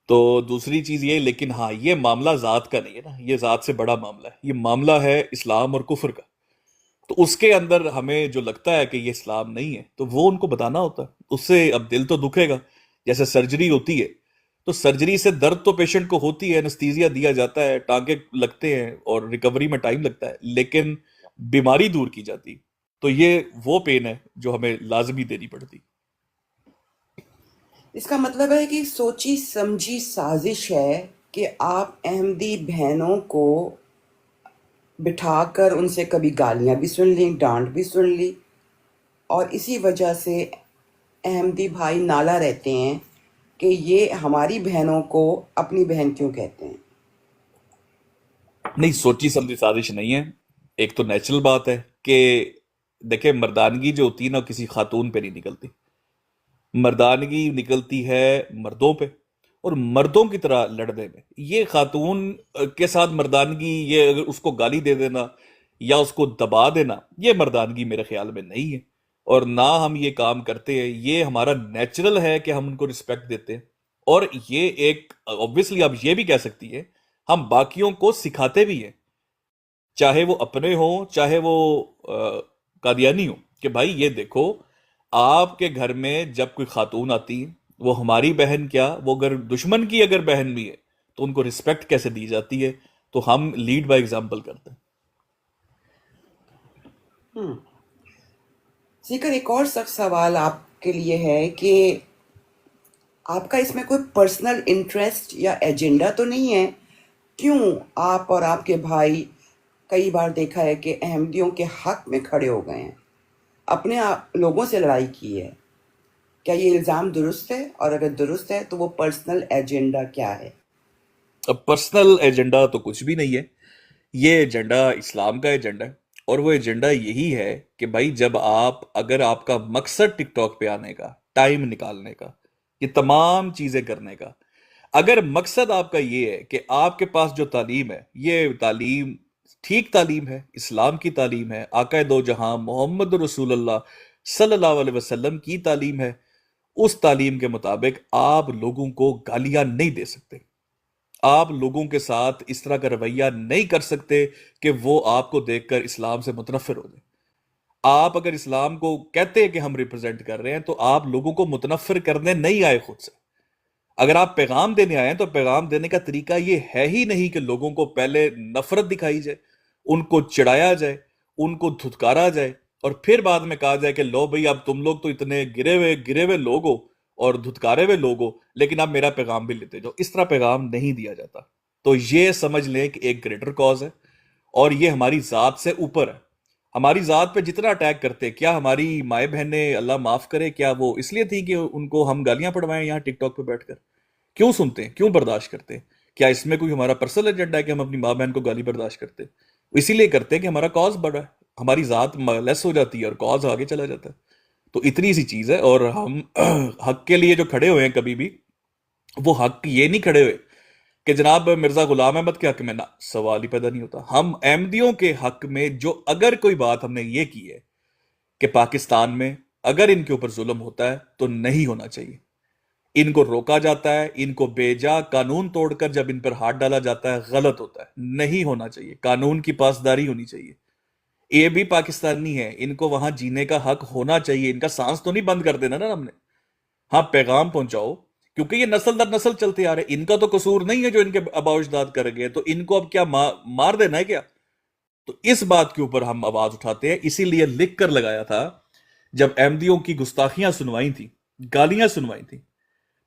تو دوسری چیز یہ، لیکن ہاں یہ معاملہ ذات کا نہیں ہے نا، یہ ذات سے بڑا معاملہ ہے، یہ معاملہ ہے اسلام اور کفر کا۔ تو اس کے اندر ہمیں جو لگتا ہے کہ یہ اسلام نہیں ہے تو وہ ان کو بتانا ہوتا ہے۔ اس سے اب دل تو دکھے گا، جیسے سرجری ہوتی ہے تو سرجری سے درد تو پیشنٹ کو ہوتی ہے، انستیزیا دیا جاتا ہے، ٹانکے لگتے ہیں اور ریکوری میں ٹائم لگتا ہے، لیکن بیماری دور کی جاتی۔ تو یہ وہ پین ہے جو ہمیں لازمی دینی پڑتی۔ اس کا مطلب ہے کہ سوچی سمجھی سازش ہے کہ آپ احمدی بہنوں کو بٹھا کر ان سے کبھی گالیاں بھی سن لیں، ڈانٹ بھی سن لی، اور اسی وجہ سے احمدی بھائی نالا رہتے ہیں کہ یہ ہماری بہنوں کو اپنی بہن کیوں کہتے ہیں۔ نہیں، سوچی سمجھی سازش نہیں ہے۔ ایک تو نیچرل بات ہے کہ دیکھیں مردانگی جو ہوتی ہے نا کسی خاتون پہ نہیں نکلتی، مردانگی نکلتی ہے مردوں پہ، اور مردوں کی طرح لڑنے میں۔ یہ خاتون کے ساتھ مردانگی، یہ اگر اس کو گالی دے دینا یا اس کو دبا دینا، یہ مردانگی میرے خیال میں نہیں ہے، اور نہ ہم یہ کام کرتے ہیں۔ یہ ہمارا نیچرل ہے کہ ہم ان کو رسپیکٹ دیتے ہیں، اور یہ ایک obviously آپ یہ بھی کہہ سکتی ہے ہم باقیوں کو سکھاتے بھی ہیں، چاہے وہ اپنے ہوں چاہے وہ قادیانی ہوں، کہ بھائی یہ دیکھو آپ کے گھر میں جب کوئی خاتون آتی ہے وہ ہماری بہن کیا، وہ اگر دشمن کی اگر بہن بھی ہے تو ان کو رسپیکٹ کیسے دی جاتی ہے۔ تو ہم لیڈ بائی ایگزامپل کرتے ہیں۔ سیکر ایک اور سخت سوال آپ کے لیے ہے کہ آپ کا اس میں کوئی پرسنل انٹرسٹ یا ایجنڈا تو نہیں ہے؟ کیوں آپ اور آپ کے بھائی کئی بار دیکھا ہے کہ احمدیوں کے حق میں کھڑے ہو گئے ہیں، اپنے لوگوں سے لڑائی کی ہے؟ کیا یہ الزام درست ہے؟ اور اگر درست ہے تو وہ پرسنل ایجنڈا کیا ہے؟ اب پرسنل ایجنڈا تو کچھ بھی نہیں ہے، یہ ایجنڈا اسلام کا ایجنڈا ہے، اور وہ ایجنڈا یہی ہے کہ بھائی جب اگر آپ کا مقصد ٹک ٹاک پہ آنے کا، ٹائم نکالنے کا، یہ تمام چیزیں کرنے کا، اگر مقصد آپ کا یہ ہے کہ آپ کے پاس جو تعلیم ہے یہ تعلیم ٹھیک تعلیم ہے، اسلام کی تعلیم ہے، آقا دو جہاں محمد رسول اللہ صلی اللہ علیہ وسلم کی تعلیم ہے، اس تعلیم کے مطابق آپ لوگوں کو گالیاں نہیں دے سکتے، آپ لوگوں کے ساتھ اس طرح کا رویہ نہیں کر سکتے کہ وہ آپ کو دیکھ کر اسلام سے متنفر ہو جائے۔ آپ اگر اسلام کو کہتے ہیں کہ ہم ریپرزینٹ کر رہے ہیں تو آپ لوگوں کو متنفر کرنے نہیں آئے خود سے۔ اگر آپ پیغام دینے آئے ہیں تو پیغام دینے کا طریقہ یہ ہے ہی نہیں کہ لوگوں کو پہلے نفرت دکھائی جائے، ان کو چڑھایا جائے، ان کو دھتکارا جائے، اور پھر بعد میں کہا جائے کہ لو بھئی اب تم لوگ تو اتنے گرے ہوئے لوگ ہو اور دھتکارے ہوئے لوگ ہو، لیکن اب میرا پیغام بھی لیتے جاؤ۔ اس طرح پیغام نہیں دیا جاتا۔ تو یہ سمجھ لیں کہ ایک گریٹر کاز ہے، اور یہ ہماری ذات سے اوپر ہے۔ ہماری ذات پہ جتنا اٹیک کرتے، کیا ہماری مائیں بہنیں اللہ معاف کرے کیا وہ اس لیے تھی کہ ان کو ہم گالیاں پڑھوائیں یہاں ٹک ٹاک پہ بیٹھ کر؟ کیوں سنتے ہیں، کیوں برداشت کرتے ہیں؟ کیا اس میں کوئی ہمارا پرسنل ایجنڈا ہے کہ ہم اپنی ماں بہن کو گالی برداشت کرتے ہیں؟ اسی لیے کرتے ہیں کہ ہمارا کاز بڑا ہے، ہماری ذات لیس ہو جاتی ہے اور کاز آگے چلا جاتا ہے۔ تو اتنی سی چیز ہے، اور ہم حق کے لیے جو کھڑے ہوئے ہیں کبھی بھی، وہ حق یہ نہیں کھڑے ہوئے کہ جناب مرزا غلام احمد کے حق میں، نہ سوال ہی پیدا نہیں ہوتا۔ ہم احمدیوں کے حق میں جو اگر کوئی بات ہم نے یہ کی ہے کہ پاکستان میں اگر ان کے اوپر ظلم ہوتا ہے تو نہیں ہونا چاہیے، ان کو روکا جاتا ہے، ان کو بیجا قانون توڑ کر جب ان پر ہاتھ ڈالا جاتا ہے غلط ہوتا ہے، نہیں ہونا چاہیے، قانون کی پاسداری ہونی چاہیے۔ یہ بھی پاکستانی ہے، ان کو وہاں جینے کا حق ہونا چاہیے، ان کا سانس تو نہیں بند کر دینا نا ہم نے۔ ہاں پیغام پہنچاؤ، کیونکہ یہ نسل در نسل چلتے آ رہے، ان کا تو قصور نہیں ہے جو ان کے آباء و اجداد کر گئے، تو ان کو اب کیا مار دینا ہے کیا؟ تو اس بات کے اوپر ہم آواز اٹھاتے ہیں، اسی لیے لکھ کر لگایا تھا جب احمدیوں کی گستاخیاں سنوائی تھیں، گالیاں سنوائی تھیں،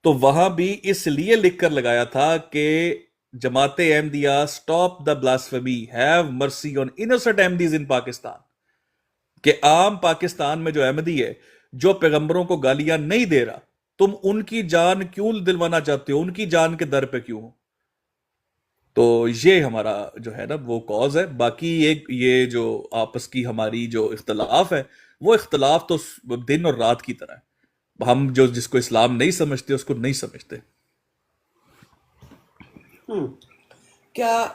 تو وہاں بھی اس لیے لکھ کر لگایا تھا کہ جماعت Ahmadiyya stop the blasphemy, have مرسی آن انوسنٹ احمدیز ان پاکستان، کہ عام پاکستان میں جو احمدی ہے جو پیغمبروں کو گالیاں نہیں دے رہا، تم ان کی جان کیوں دلوانا چاہتے ہو، ان کی جان کے در پہ کیوں ہو؟ تو یہ ہمارا جو ہے نا وہ کاز ہے۔ باقی ایک یہ جو آپس کی ہماری جو اختلاف ہے، وہ اختلاف تو دن اور رات کی طرح ہے، ہم جس کو اسلام نہیں سمجھتے اس کو نہیں سمجھتے۔ کیا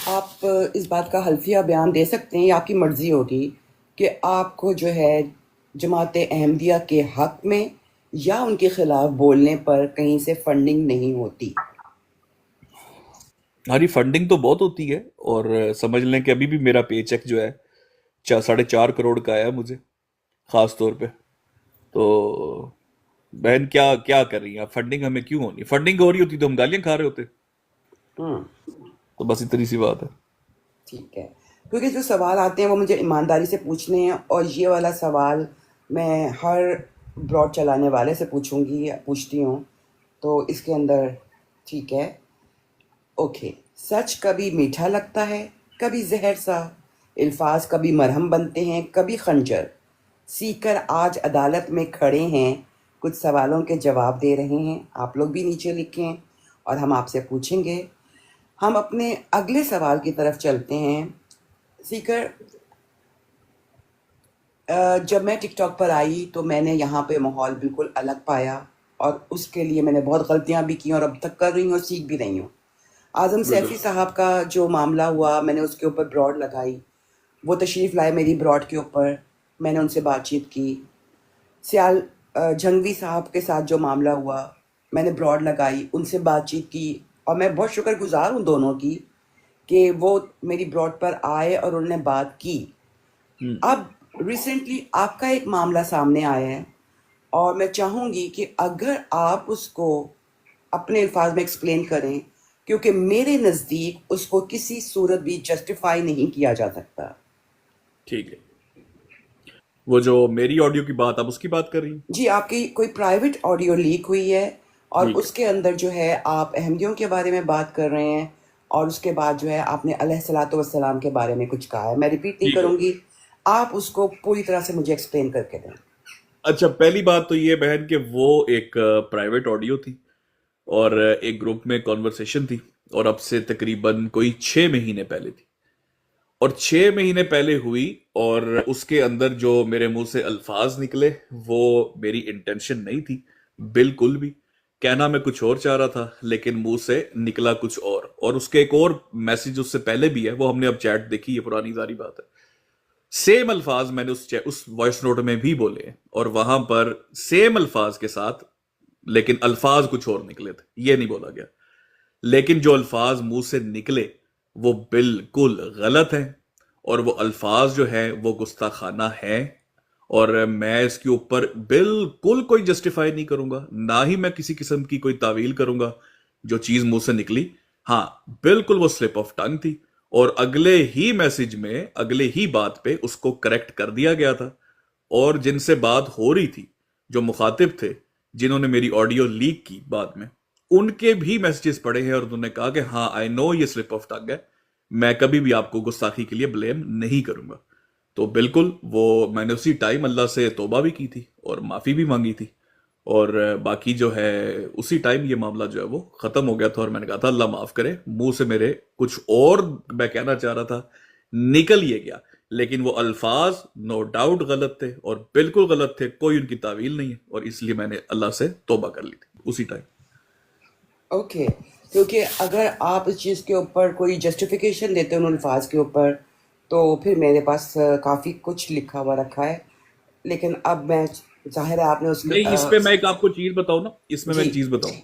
آپ اس بات کا حلفیہ بیان دے سکتے ہیں، یا آپ کی مرضی ہوگی کہ آپ کو جو ہے جماعت احمدیہ کے حق میں یا ان کے خلاف بولنے پر کہیں سے فنڈنگ نہیں ہوتی؟ ہماری فنڈنگ تو بہت ہوتی ہے، اور سمجھ لیں کہ ابھی بھی میرا پے چیک جو ہے 4.5 کروڑ کا آیا مجھے خاص طور پہ۔ تو بہن کیا کر رہی ہیں، فنڈنگ ہمیں کیوں ہونی؟ فنڈنگ ہو رہی ہوتی تو ہم گالیاں کھا رہے ہوتے۔ ہوں تو بس اتنی سی بات ہے۔ ٹھیک ہے، کیونکہ جو سوال آتے ہیں وہ مجھے ایمانداری سے پوچھنے ہیں، اور یہ والا سوال میں ہر براڈ چلانے والے سے پوچھوں گی یا پوچھتی ہوں، تو اس کے اندر ٹھیک ہے۔ اوکے، سچ کبھی میٹھا لگتا ہے، کبھی زہر سا، الفاظ کبھی مرہم بنتے ہیں، کبھی خنجر۔ سیکر آج عدالت میں کھڑے ہیں، کچھ سوالوں کے جواب دے رہے ہیں، آپ لوگ بھی نیچے لکھیں اور ہم آپ سے پوچھیں گے۔ ہم اپنے اگلے سوال کی طرف چلتے ہیں۔ سیکر، جب میں ٹک ٹاک پر آئی تو میں نے یہاں پہ ماحول بالکل الگ پایا، اور اس کے لیے میں نے بہت غلطیاں بھی کی اور اب تک کر رہی ہوں اور سیکھ بھی رہی ہوں۔ اعظم بالکل سیفی صاحب کا جو معاملہ ہوا، میں نے اس کے اوپر براڈ لگائی، وہ تشریف لائے میری براڈ کے اوپر، میں نے ان سے بات چیت کی۔ سیال جھنگوی صاحب کے ساتھ جو معاملہ ہوا، میں نے براڈ لگائی، ان سے بات چیت کی، اور میں بہت شکر گزار ہوں دونوں کی کہ وہ میری براڈ پر آئے اور انہوں نے بات کی۔ اب ریسنٹلی آپ کا ایک معاملہ سامنے آیا ہے، اور میں چاہوں گی کہ اگر آپ اس کو اپنے الفاظ میں ایکسپلین کریں، کیونکہ میرے نزدیک اس کو کسی صورت بھی جسٹیفائی نہیں کیا جا سکتا۔ ٹھیک ہے، وہ جو میری آڈیو کی بات، آپ اس کی بات کر رہی ہیں؟ جی، آپ کی کوئی پرائیویٹ آڈیو لیک ہوئی ہے، اور ٹھیک ہے، اس کے اندر جو ہے آپ احمدیوں کے بارے میں بات کر رہے ہیں، اور اس کے بعد جو ہے آپ نے علیہ الصلوۃ والسلام کے بارے میں کچھ کہا ہے۔ میں ریپیٹ نہیں ٹھیک ہے، کروں گی، آپ اس کو پوری طرح سے مجھے ایکسپلین کر کے دیں۔ اچھا، پہلی بات تو یہ بہن کہ وہ ایک پرائیویٹ آڈیو تھی اور ایک گروپ میں کانورسیشن تھی، اور اب سے تقریباً کوئی 6 مہینے پہلے تھی، اور 6 مہینے پہلے ہوئی، اور اس کے اندر جو میرے منہ سے الفاظ نکلے وہ میری انٹینشن نہیں تھی بالکل بھی. کہنا میں کچھ اور چاہ رہا تھا لیکن منہ سے نکلا کچھ اور اس کے ایک اور میسج اس سے پہلے بھی ہے، وہ ہم نے اب چیٹ دیکھی، یہ پرانی ساری بات ہے. سیم الفاظ میں نے اس وائس نوٹ میں بھی بولے ہیں، اور وہاں پر سیم الفاظ کے ساتھ، لیکن الفاظ کچھ اور نکلے تھے، یہ نہیں بولا گیا. لیکن جو الفاظ منہ سے نکلے وہ بالکل غلط ہیں، اور وہ الفاظ جو ہیں وہ گستاخانہ ہیں، اور میں اس کے اوپر بالکل کوئی جسٹیفائی نہیں کروں گا، نہ ہی میں کسی قسم کی کوئی تعویل کروں گا. جو چیز منہ سے نکلی، ہاں بالکل وہ سلپ آف ٹنگ تھی، اور اگلے ہی میسج میں اگلے ہی بات پہ اس کو کریکٹ کر دیا گیا تھا. اور جن سے بات ہو رہی تھی، جو مخاطب تھے، جنہوں نے میری آڈیو لیک کی بعد میں، ان کے بھی میسجز پڑے ہیں، اور انہوں نے کہا کہ ہاں آئی نو یہ سلپ آف ٹنگ ہے، میں کبھی بھی آپ کو گستاخی کے لیے بلیم نہیں کروں گا. تو بالکل وہ میں نے اسی ٹائم اللہ سے توبہ بھی کی تھی اور معافی بھی مانگی تھی، اور باقی جو ہے اسی ٹائم یہ معاملہ جو ہے وہ ختم ہو گیا تھا، اور میں نے کہا تھا اللہ معاف کرے، منہ سے میرے کچھ اور میں کہنا چاہ رہا تھا نکل یہ گیا، لیکن وہ الفاظ نو ڈاؤٹ غلط تھے اور بالکل غلط تھے، کوئی ان کی تعویل نہیں ہے، اور اس لیے میں نے اللہ سے توبہ کر لی تھی اسی ٹائم. اوکے، کیونکہ اگر آپ اس چیز کے اوپر کوئی جسٹیفیکیشن دیتے ہیں ان الفاظ کے اوپر، تو پھر میرے پاس کافی کچھ لکھا ہوا رکھا ہے، لیکن اب میں، ظاہر ہے آپ نے اس کے نہیں، اس پہ میں ایک آپ کو چیز بتاؤں نا، اس میں جی ایک چیز بتاؤں.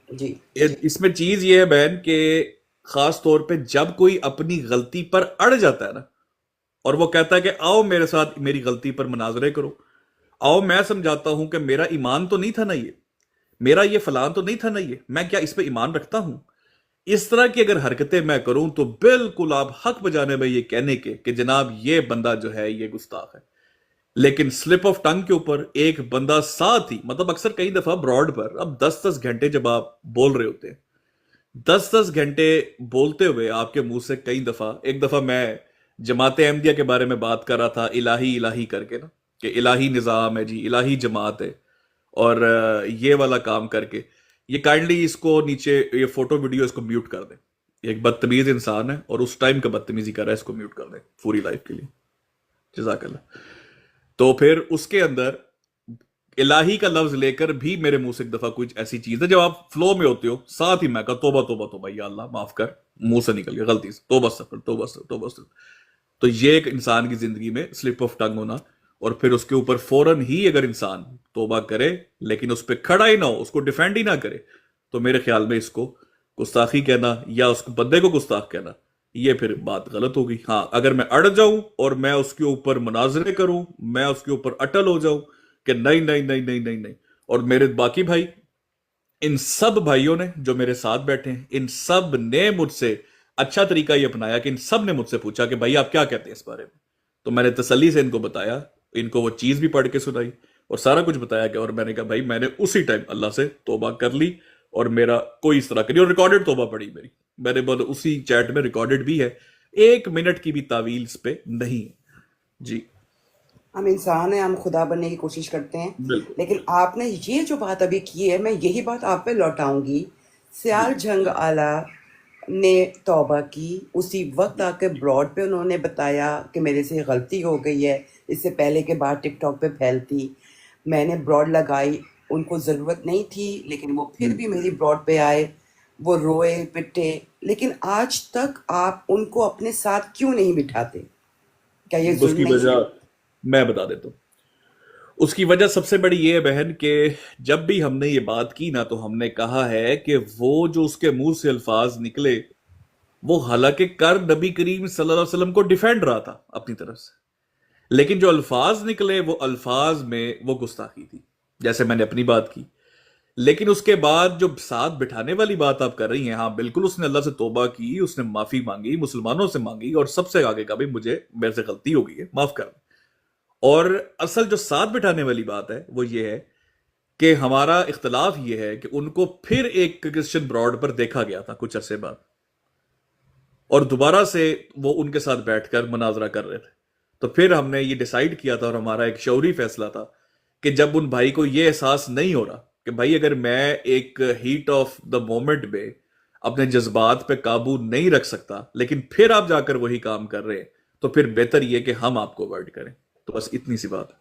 جی اس میں چیز یہ ہے بہن کہ خاص طور پہ جب کوئی اپنی غلطی پر اڑ جاتا ہے نا، اور وہ کہتا ہے کہ آؤ میرے ساتھ میری غلطی پر مناظرے کرو، آؤ میں سمجھاتا ہوں کہ میرا ایمان تو نہیں تھا نا یہ، میرا یہ فلان تو نہیں تھا نا یہ، میں کیا اس پہ ایمان رکھتا ہوں؟ اس طرح کی اگر حرکتیں میں کروں تو بالکل آپ حق بجانے میں یہ کہنے کے کہ جناب یہ بندہ جو ہے یہ گستاخ ہے. لیکن سلپ آف ٹنگ کے اوپر ایک بندہ ساتھ ہی، مطلب اکثر کئی دفعہ براڈ پر اب 10 10 گھنٹے جب آپ بول رہے ہوتے ہیں، 10 10 گھنٹے بولتے ہوئے آپ کے منہ سے کئی دفعہ، ایک دفعہ میں جماعت احمدیہ کے بارے میں بات کر رہا تھا، الہی الہی کر کے نا، کہ الہی نظام ہے جی، الہی جماعت ہے، اور یہ والا کام کر کے، یہ کائنڈلی اس کو نیچے یہ فوٹو ویڈیو اس کو میوٹ کر دیں. یہ ایک بدتمیز انسان ہے اور اس ٹائم کا بدتمیزی کر رہا ہے، اس کو میوٹ کر دیں پوری لائف کے لیے، جزاک اللہ. تو پھر اس کے اندر الہی کا لفظ لے کر بھی میرے منہ سے ایک دفعہ کچھ ایسی چیز ہے، جب آپ فلو میں ہوتے ہو ساتھ ہی میں کہا توبہ توبہ توبہ یا اللہ معاف کر، منہ سے نکل گیا غلطی سے، توبہ استغفر توبہ استغفر توبہ استغفر. تو یہ ایک انسان کی زندگی میں سلپ آف ٹنگ ہونا، اور پھر اس کے اوپر فوراً ہی اگر انسان توبہ کرے لیکن اس پہ کھڑا ہی نہ ہو، اس کو ڈیفینڈ ہی نہ کرے، تو میرے خیال میں اس کو گستاخی کہنا یا اس کو بندے کو گستاخ کہنا، یہ پھر بات غلط ہوگی. ہاں اگر میں اڑ جاؤں اور میں اس کے اوپر مناظرے کروں، میں اس کے اوپر اٹل ہو جاؤں کہ نہیں نہیں نہیں نہیں نہیں نہیں، اور میرے باقی بھائی، ان سب بھائیوں نے جو میرے ساتھ بیٹھے ہیں، ان سب نے مجھ سے اچھا طریقہ یہ اپنایا کہ ان سب نے مجھ سے پوچھا کہ بھائی آپ کیا کہتے ہیں اس بارے میں، تو میں نے تسلی سے ان کو بتایا، ان کو وہ چیز بھی پڑھ کے سنائی اور سارا کچھ بتایا کہ، اور میں نے کہا بھائی میں نے اسی ٹائم اللہ سے توبہ کر لی، اور میرا کوئی اس طرح کا نہیں، اور ریکارڈڈ توبہ پڑی میری، میں نے بول اسی چیٹ میں ریکارڈڈ بھی ہے، 1 منٹ کی بھی تعویل اس پہ نہیں ہے. جی ہم انسان ہیں، ہم خدا بننے کی کوشش کرتے ہیں، بالکل. لیکن آپ نے یہ جو بات ابھی کی ہے، میں یہی بات آپ پہ لوٹاؤں گی. جی سیال جنگ آلہ نے توبہ کی، اسی وقت آ کے براڈ پہ انہوں نے بتایا کہ میرے سے غلطی ہو گئی ہے، اس سے پہلے کے بعد ٹک ٹاک پہ پھیلتی، میں نے براڈ لگائی، ان کو ضرورت نہیں تھی لیکن وہ پھر بھی میری براڈ پہ آئے، وہ روئے پٹے، لیکن آج تک آپ ان کو اپنے ساتھ کیوں نہیں بٹھاتے؟ کیا یہ اس ظلم کی نہیں وجہ ہے؟ میں بتا دیتا ہوں. اس کی وجہ سب سے بڑی یہ ہے بہن کہ جب بھی ہم نے یہ بات کی نا، تو ہم نے کہا ہے کہ وہ جو اس کے منہ سے الفاظ نکلے، وہ حالانکہ کر نبی کریم صلی اللہ علیہ وسلم کو ڈیفینڈ رہا تھا اپنی طرف سے، لیکن جو الفاظ نکلے وہ الفاظ میں وہ گستاخی تھی، جیسے میں نے اپنی بات کی. لیکن اس کے بعد جو ساتھ بٹھانے والی بات آپ کر رہی ہیں، ہاں بالکل اس نے اللہ سے توبہ کی، اس نے معافی مانگی، مسلمانوں سے مانگی، اور سب سے آگے کا بھی مجھے میرے سے غلطی ہو گئی ہے معاف کر. اور اصل جو ساتھ بٹھانے والی بات ہے وہ یہ ہے کہ ہمارا اختلاف یہ ہے کہ ان کو پھر ایک کرسچن براڈ پر دیکھا گیا تھا کچھ عرصے بعد، اور دوبارہ سے وہ ان کے ساتھ بیٹھ کر مناظرہ کر رہے تھے. تو پھر ہم نے یہ ڈیسائیڈ کیا تھا، اور ہمارا ایک شعوری فیصلہ تھا کہ جب ان بھائی کو یہ احساس نہیں ہو رہا کہ بھائی اگر میں ایک ہیٹ آف دا مومنٹ میں اپنے جذبات پہ قابو نہیں رکھ سکتا لیکن پھر آپ جا کر وہی کام کر رہے ہیں تو پھر بہتر یہ کہ ہم آپ کو اوائڈ کریں. تو بس اتنی سی بات ہے.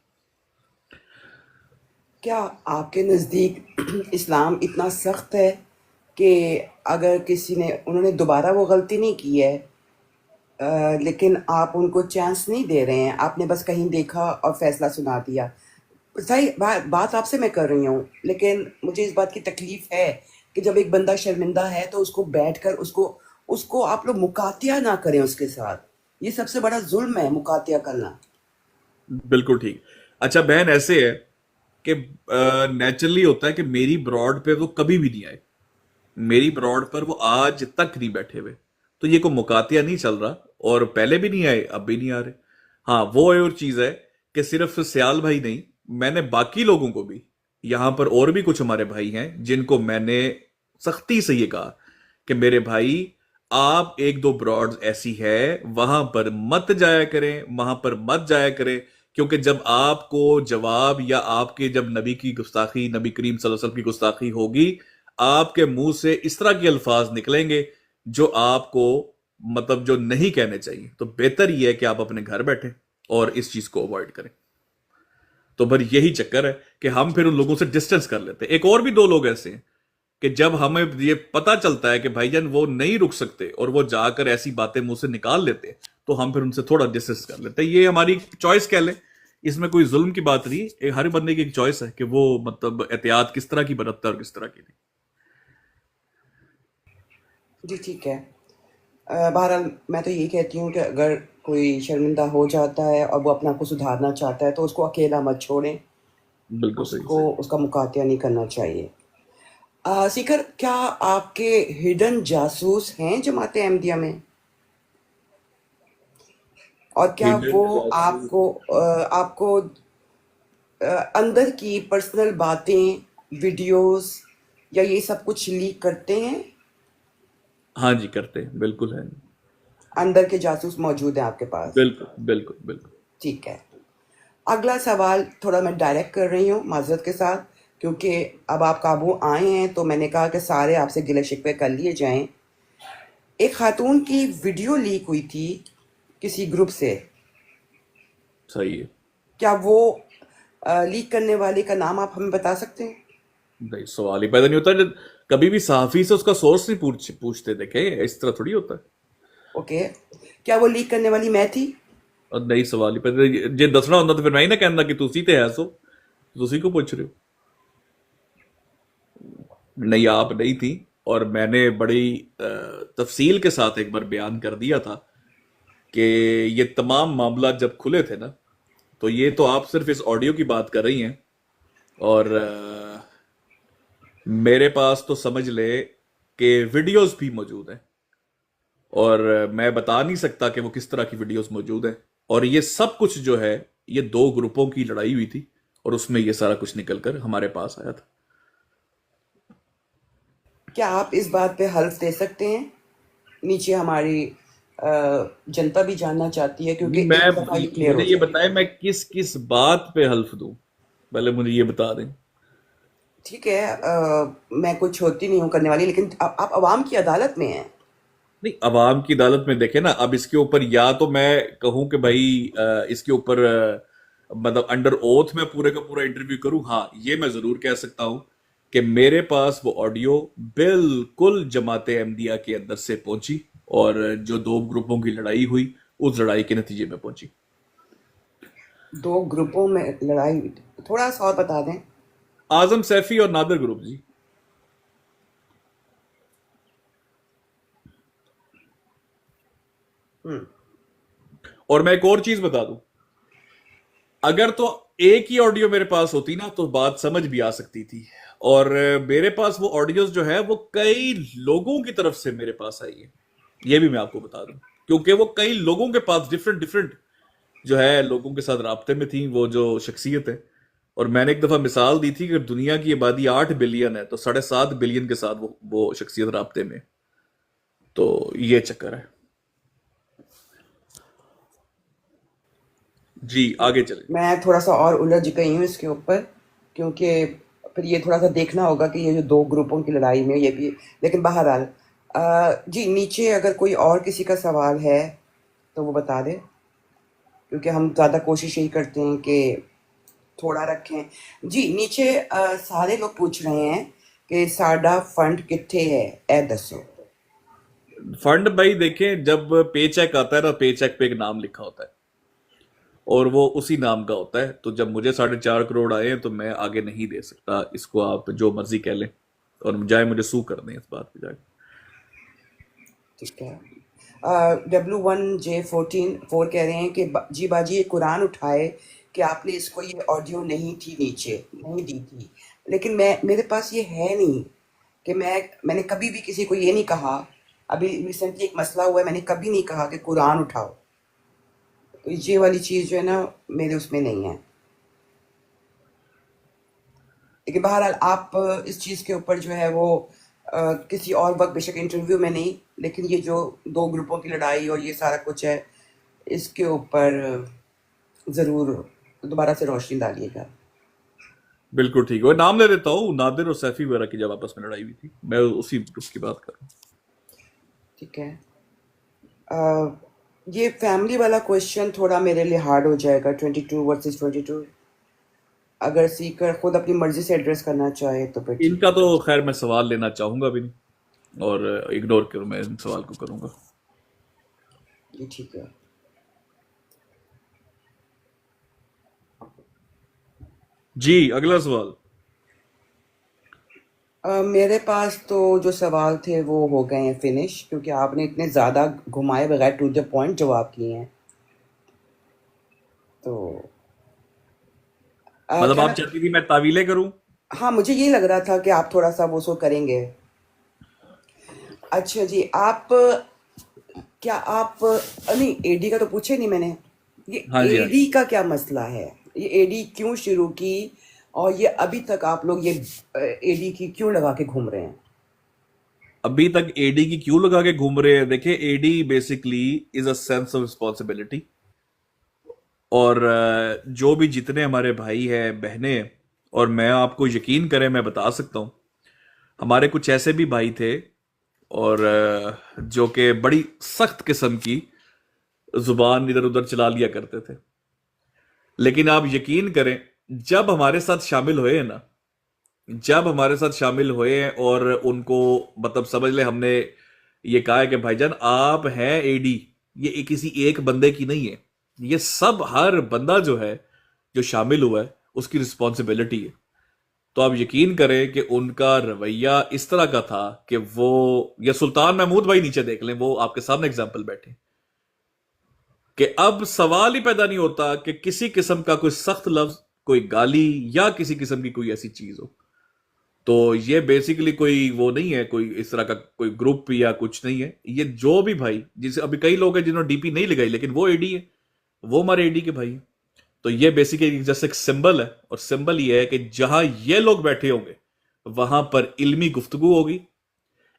کیا آپ کے نزدیک اسلام اتنا سخت ہے کہ اگر کسی نے انہوں نے دوبارہ وہ غلطی نہیں کی ہے لیکن آپ ان کو چانس نہیں دے رہے ہیں، آپ نے بس کہیں دیکھا اور فیصلہ سنا دیا؟ صحیح بات آپ سے میں کر رہی ہوں، لیکن مجھے اس بات کی تکلیف ہے کہ جب ایک بندہ شرمندہ ہے تو اس کو بیٹھ کر اس کو آپ لوگ مکاتیہ نہ کریں اس کے ساتھ. یہ سب سے بڑا ظلم ہے، مکاتیہ کرنا. بالکل ٹھیک. اچھا بہن ایسے ہے کہ نیچرلی ہوتا ہے کہ میری براڈ پہ وہ کبھی بھی نہیں آئے, میری براڈ پر وہ آج تک نہیں بیٹھے ہوئے, تو یہ کوئی مکاتیہ نہیں چل رہا, اور پہلے بھی نہیں آئے اب بھی نہیں آ رہے. ہاں وہ اور چیز ہے کہ صرف سیال بھائی نہیں, میں نے باقی لوگوں کو بھی, یہاں پر اور بھی کچھ ہمارے بھائی ہیں جن کو میں نے سختی سے یہ کہا کہ میرے بھائی آپ ایک دو براڈز ایسی ہے وہاں پر مت جایا کریں, وہاں پر مت جایا کریں, کیونکہ جب آپ کو جواب یا آپ کے جب نبی کی گستاخی, نبی کریم صلی اللہ علیہ وسلم کی گستاخی ہوگی, آپ کے منہ سے اس طرح کے الفاظ نکلیں گے جو آپ کو مطلب جو نہیں کہنے چاہیے. تو بہتر یہ ہے کہ آپ اپنے گھر بیٹھیں اور اس چیز کو اوائڈ کریں. تو پھر یہی چکر ہے کہ ہم پھر ان لوگوں سے ڈسٹنس کر لیتے ہیں. ایک اور بھی دو لوگ ایسے ہیں کہ جب ہمیں یہ پتا چلتا ہے کہ بھائی جان وہ نہیں رک سکتے اور وہ جا کر ایسی باتیں منہ سے نکال لیتے ہیں, تو ہم پھر ان سے تھوڑا ڈسٹنس کر لیتے ہیں. یہ ہماری چوائس کہہ لیں, اس میں کوئی ظلم کی بات نہیں, ہر بندے کی ایک چوائس ہے کہ وہ مطلب احتیاط کس طرح کی برتتا ہے اور کس طرح کی نہیں. جی ٹھیک ہے. بہرحال میں تو یہی کہتی ہوں کہ اگر کوئی شرمندہ ہو جاتا ہے اور وہ اپنا کو سدھارنا چاہتا ہے تو اس کو اکیلا مت چھوڑیں, بالکل اس صحیح. کو اس کا مکاتیہ نہیں کرنا چاہیے. سیکر, کیا آپ کے ہڈن جاسوس ہیں جماعت احمدیہ میں؟ اور کیا ہڈن وہ جاسوس. آپ کو اندر کی پرسنل باتیں, ویڈیوز یا یہ سب کچھ لیک کرتے ہیں؟ ہاں جی کرتے ہیں, بالکل ہے. اندر کے جاسوس موجود ہیں آپ کے پاس؟ بالکل بالکل بالکل. ٹھیک ہے. اگلا سوال تھوڑا میں ڈائریکٹ کر رہی ہوں معذرت کے ساتھ, کیونکہ اب آپ قابو آئے ہیں تو میں نے کہا کہ سارے آپ سے گلے شکوے کر لیے جائیں. ایک خاتون کی ویڈیو لیک ہوئی تھی کسی گروپ سے, صحیح ہے. کیا وہ لیک کرنے والے کا نام آپ ہمیں بتا سکتے ہیں؟ نہیں سوال ہی پیدا نہیں ہوتا. جب کبھی بھی صحافی سے اس کا سورس نہیں پوچھتے, دیکھیں اس طرح تھوڑی ہوتا ہے. اوکے, کیا وہ لیک کرنے والی میں تھی؟ اور نہیں سوال ہی پیدا, جے دسنا ہوتا تو پھر میں ہی نہ کہنا کہ تسی تے ہے سو, تسی کو پوچھ رہے ہو. نہیں آپ نہیں تھی, اور میں نے بڑی تفصیل کے ساتھ ایک بار بیان کر دیا تھا کہ یہ تمام معاملات جب کھلے تھے نا, تو یہ تو آپ صرف اس آڈیو کی بات کر رہی ہیں, اور میرے پاس تو سمجھ لے کہ ویڈیوز بھی موجود ہیں, اور میں بتا نہیں سکتا کہ وہ کس طرح کی ویڈیوز موجود ہیں. اور یہ سب کچھ جو ہے یہ دو گروپوں کی لڑائی ہوئی تھی, اور اس میں یہ سارا کچھ نکل کر ہمارے پاس آیا تھا. کیا آپ اس بات پہ حلف دے سکتے ہیں؟ نیچے ہماری جنتا بھی جاننا چاہتی ہے, نہیں کیونکہ میں, ایک دفعہ یہ کلیئر مجھے ہو یہ جائے. بتائیں میں کس کس بات پہ حلف دوں, پہلے مجھے یہ بتا دیں. ٹھیک ہے, میں کچھ ہوتی نہیں ہوں کرنے والی, لیکن آپ عوام کی عدالت میں ہیں. نہیں عوام کی عدالت میں دیکھیں نا, اب اس کے اوپر یا تو میں کہوں کہ بھائی اس کے اوپر مطلب انڈر اوتھ میں پورے کا پورا انٹرویو کروں. ہاں یہ میں ضرور کہہ سکتا ہوں کہ میرے پاس وہ آڈیو بالکل جماعت احمدیہ کے اندر سے پہنچی, اور جو دو گروپوں کی لڑائی ہوئی اس لڑائی کے نتیجے میں پہنچی. دو گروپوں میں لڑائی ہوئی تھی, تھوڑا سا اور بتا دیں. اعظم سیفی اور نادر گروپ جی. اور میں ایک اور چیز بتا دوں, اگر تو ایک ہی آڈیو میرے پاس ہوتی نا تو بات سمجھ بھی آ سکتی تھی, اور میرے پاس وہ آڈیوز جو ہے وہ کئی لوگوں کی طرف سے میرے پاس آئی ہے, یہ بھی میں آپ کو بتا دوں, کیونکہ وہ کئی لوگوں کے پاس ڈفرنٹ جو ہے لوگوں کے ساتھ رابطے میں تھیں وہ جو شخصیت ہے. اور میں نے ایک دفعہ مثال دی تھی کہ دنیا کی آبادی 8 بلین ہے تو 7.5 بلین کے ساتھ وہ شخصیت رابطے میں. تو یہ چکر ہے جی. آگے چلیں. میں تھوڑا سا اور الجھ گئی ہوں اس کے اوپر. کیونکہ پھر یہ تھوڑا سا دیکھنا ہوگا کہ یہ جو دو گروپوں کی لڑائی میں یہ بھی. لیکن بہرحال جی نیچے اگر کوئی اور کسی کا سوال ہے تو وہ بتا دے، کیونکہ ہم زیادہ کوشش یہی کرتے ہیں کہ تھوڑا رکھیں. جی نیچے سارے لوگ پوچھ رہے ہیں کہ ساڈا فنڈ کتھے ہے، اے دسو. فنڈ بھائی دیکھیں، جب پے چیک آتا ہے نا، پے چیک پہ ایک نام لکھا ہوتا ہے اور وہ اسی نام کا ہوتا ہے. تو جب مجھے 4.5 کروڑ آئے ہیں تو میں آگے نہیں دے سکتا. اس کو آپ جو مرضی کہہ لیں اور جائے مجھے سو کر دیں اس بات پہ جا کے. ٹھیک ہے. W1J14 کہہ رہے ہیں کہ جی باجی یہ قرآن اٹھائے کہ آپ نے اس کو یہ آڈیو نہیں تھی نیچے نہیں دی تھی، لیکن میرے پاس یہ ہے نہیں کہ میں نے کبھی بھی کسی کو یہ نہیں کہا. ابھی ریسنٹلی ایک مسئلہ ہوا ہے، میں نے کبھی نہیں کہا کہ قرآن اٹھاؤ. تو یہ والی چیز جو ہے نا میرے اس میں نہیں ہے. لیکن بہرحال آپ اس چیز کے اوپر جو ہے وہ کسی اور وقت بے شک انٹرویو میں نہیں، لیکن یہ جو دو گروپوں کی لڑائی اور یہ سارا کچھ ہے اس کے اوپر ضرور دوبارہ سے روشنی ڈالیے گا. بالکل ٹھیک ہے. نام لے دیتا ہوں، نادر اور سیفی وغیرہ کی جب آپس میں لڑائی ہوئی تھی، میں اسی گروپ کی بات کر رہا ہوں. ٹھیک ہے. یہ فیملی والا کویشچن تھوڑا میرے لیے ہارڈ ہو جائے گا. 22 ورسز 22 اگر سیکر خود اپنی مرضی سے ایڈریس کرنا چاہے تو پھر ان ٹھیک کا ہے. تو خیر میں سوال لینا چاہوں گا بھی نہیں اور اگنور کروں، میں ان سوال کو کروں گا. یہ ٹھیک ہے. جی اگلا سوال. میرے پاس تو جو سوال تھے وہ ہو گئے ہیں فنش، کیونکہ آپ نے اتنے زیادہ گھمائے بغیر ٹو دا پوائنٹ جواب کیے ہیں. تو مطلب کیا آپ چاہتی تھی میں تعویلیں کروں؟ ہاں مجھے یہ لگ رہا تھا کہ آپ تھوڑا سا وہ سو کریں گے. اچھا جی آپ کیا آپ نہیں اے ڈی کا تو پوچھے نہیں میں نے. یہ ہاں جی، اے ہاں جی. ڈی کا کیا مسئلہ ہے؟ یہ اے ڈی کیوں شروع کی اور یہ ابھی تک آپ لوگ یہ اے ڈی کی کیوں لگا کے گھوم رہے ہیں؟ ابھی تک اے ڈی کی کیوں لگا کے گھوم رہے ہیں؟ دیکھیں A D basically is a sense of responsibility. اور جو بھی جتنے ہمارے بھائی ہیں بہنیں ہیں، اور میں آپ کو یقین کریں میں بتا سکتا ہوں ہمارے کچھ ایسے بھی بھائی تھے اور جو کہ بڑی سخت قسم کی زبان ادھر ادھر چلا لیا کرتے تھے. لیکن آپ یقین کریں جب ہمارے ساتھ شامل ہوئے ہیں نا، جب ہمارے ساتھ شامل ہوئے ہیں اور ان کو مطلب سمجھ لیں ہم نے یہ کہا ہے کہ بھائی جان آپ ہیں اے ڈی، یہ کسی ایک بندے کی نہیں ہے، یہ سب ہر بندہ جو ہے جو شامل ہوا ہے اس کی رسپانسبلٹی ہے. تو آپ یقین کریں کہ ان کا رویہ اس طرح کا تھا کہ وہ، یا سلطان محمود بھائی نیچے دیکھ لیں، وہ آپ کے سامنے اگزامپل بیٹھے، کہ اب سوال ہی پیدا نہیں ہوتا کہ کسی قسم کا کوئی سخت لفظ، کوئی گالی یا کسی قسم کی کوئی ایسی چیز ہو. تو یہ بیسیکلی کوئی وہ نہیں ہے، کوئی اس طرح کا کوئی گروپ یا کچھ نہیں ہے. یہ جو بھی بھائی، جسے ابھی کئی لوگ ہیں جنہوں نے ڈی پی نہیں لگائی لیکن وہ اے ڈی ہے، وہ ہمارے اے ڈی کے بھائی ہیں. تو یہ بیسیکلی جیسے ایک سمبل ہے، اور سمبل یہ ہے کہ جہاں یہ لوگ بیٹھے ہوں گے وہاں پر علمی گفتگو ہوگی.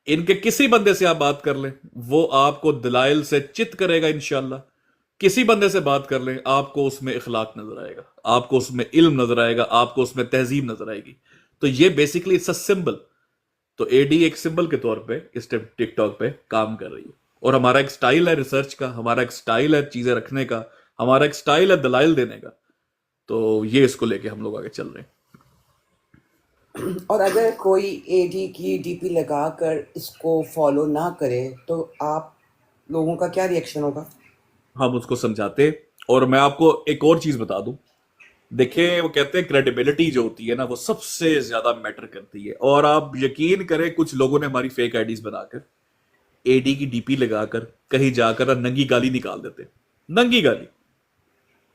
ان کے کسی بندے سے آپ بات کر لیں وہ آپ کو دلائل سے چت کرے گا انشاءاللہ. کسی بندے سے بات کر لیں آپ کو اس میں اخلاق نظر آئے گا، آپ کو اس میں علم نظر آئے گا، آپ کو اس میں تہذیب نظر آئے گی. تو یہ بیسیکلی اٹس اے سمبل. تو اے ڈی ایک سمبل کے طور پہ اس ٹک ٹاک پہ کام کر رہی ہے. اور ہمارا ایک سٹائل ہے ریسرچ کا، ہمارا ایک سٹائل ہے چیزیں رکھنے کا، ہمارا ایک سٹائل ہے دلائل دینے کا. تو یہ اس کو لے کے ہم لوگ آگے چل رہے ہیں. اور اگر کوئی اے ڈی کی ڈی پی لگا کر اس کو فالو نہ کرے تو آپ لوگوں کا کیا ریئیکشن ہوگا؟ ہم اس کو سمجھاتے. اور میں آپ کو ایک اور چیز بتا دوں، دیکھیں وہ کہتے ہیں کریڈیبلٹی جو ہوتی ہے نا وہ سب سے زیادہ میٹر کرتی ہے. اور آپ یقین کریں کچھ لوگوں نے ہماری فیک آئی ڈیز بنا کر اے ڈی کی ڈی پی لگا کر کہیں جا کر ننگی گالی نکال دیتے. ننگی گالی.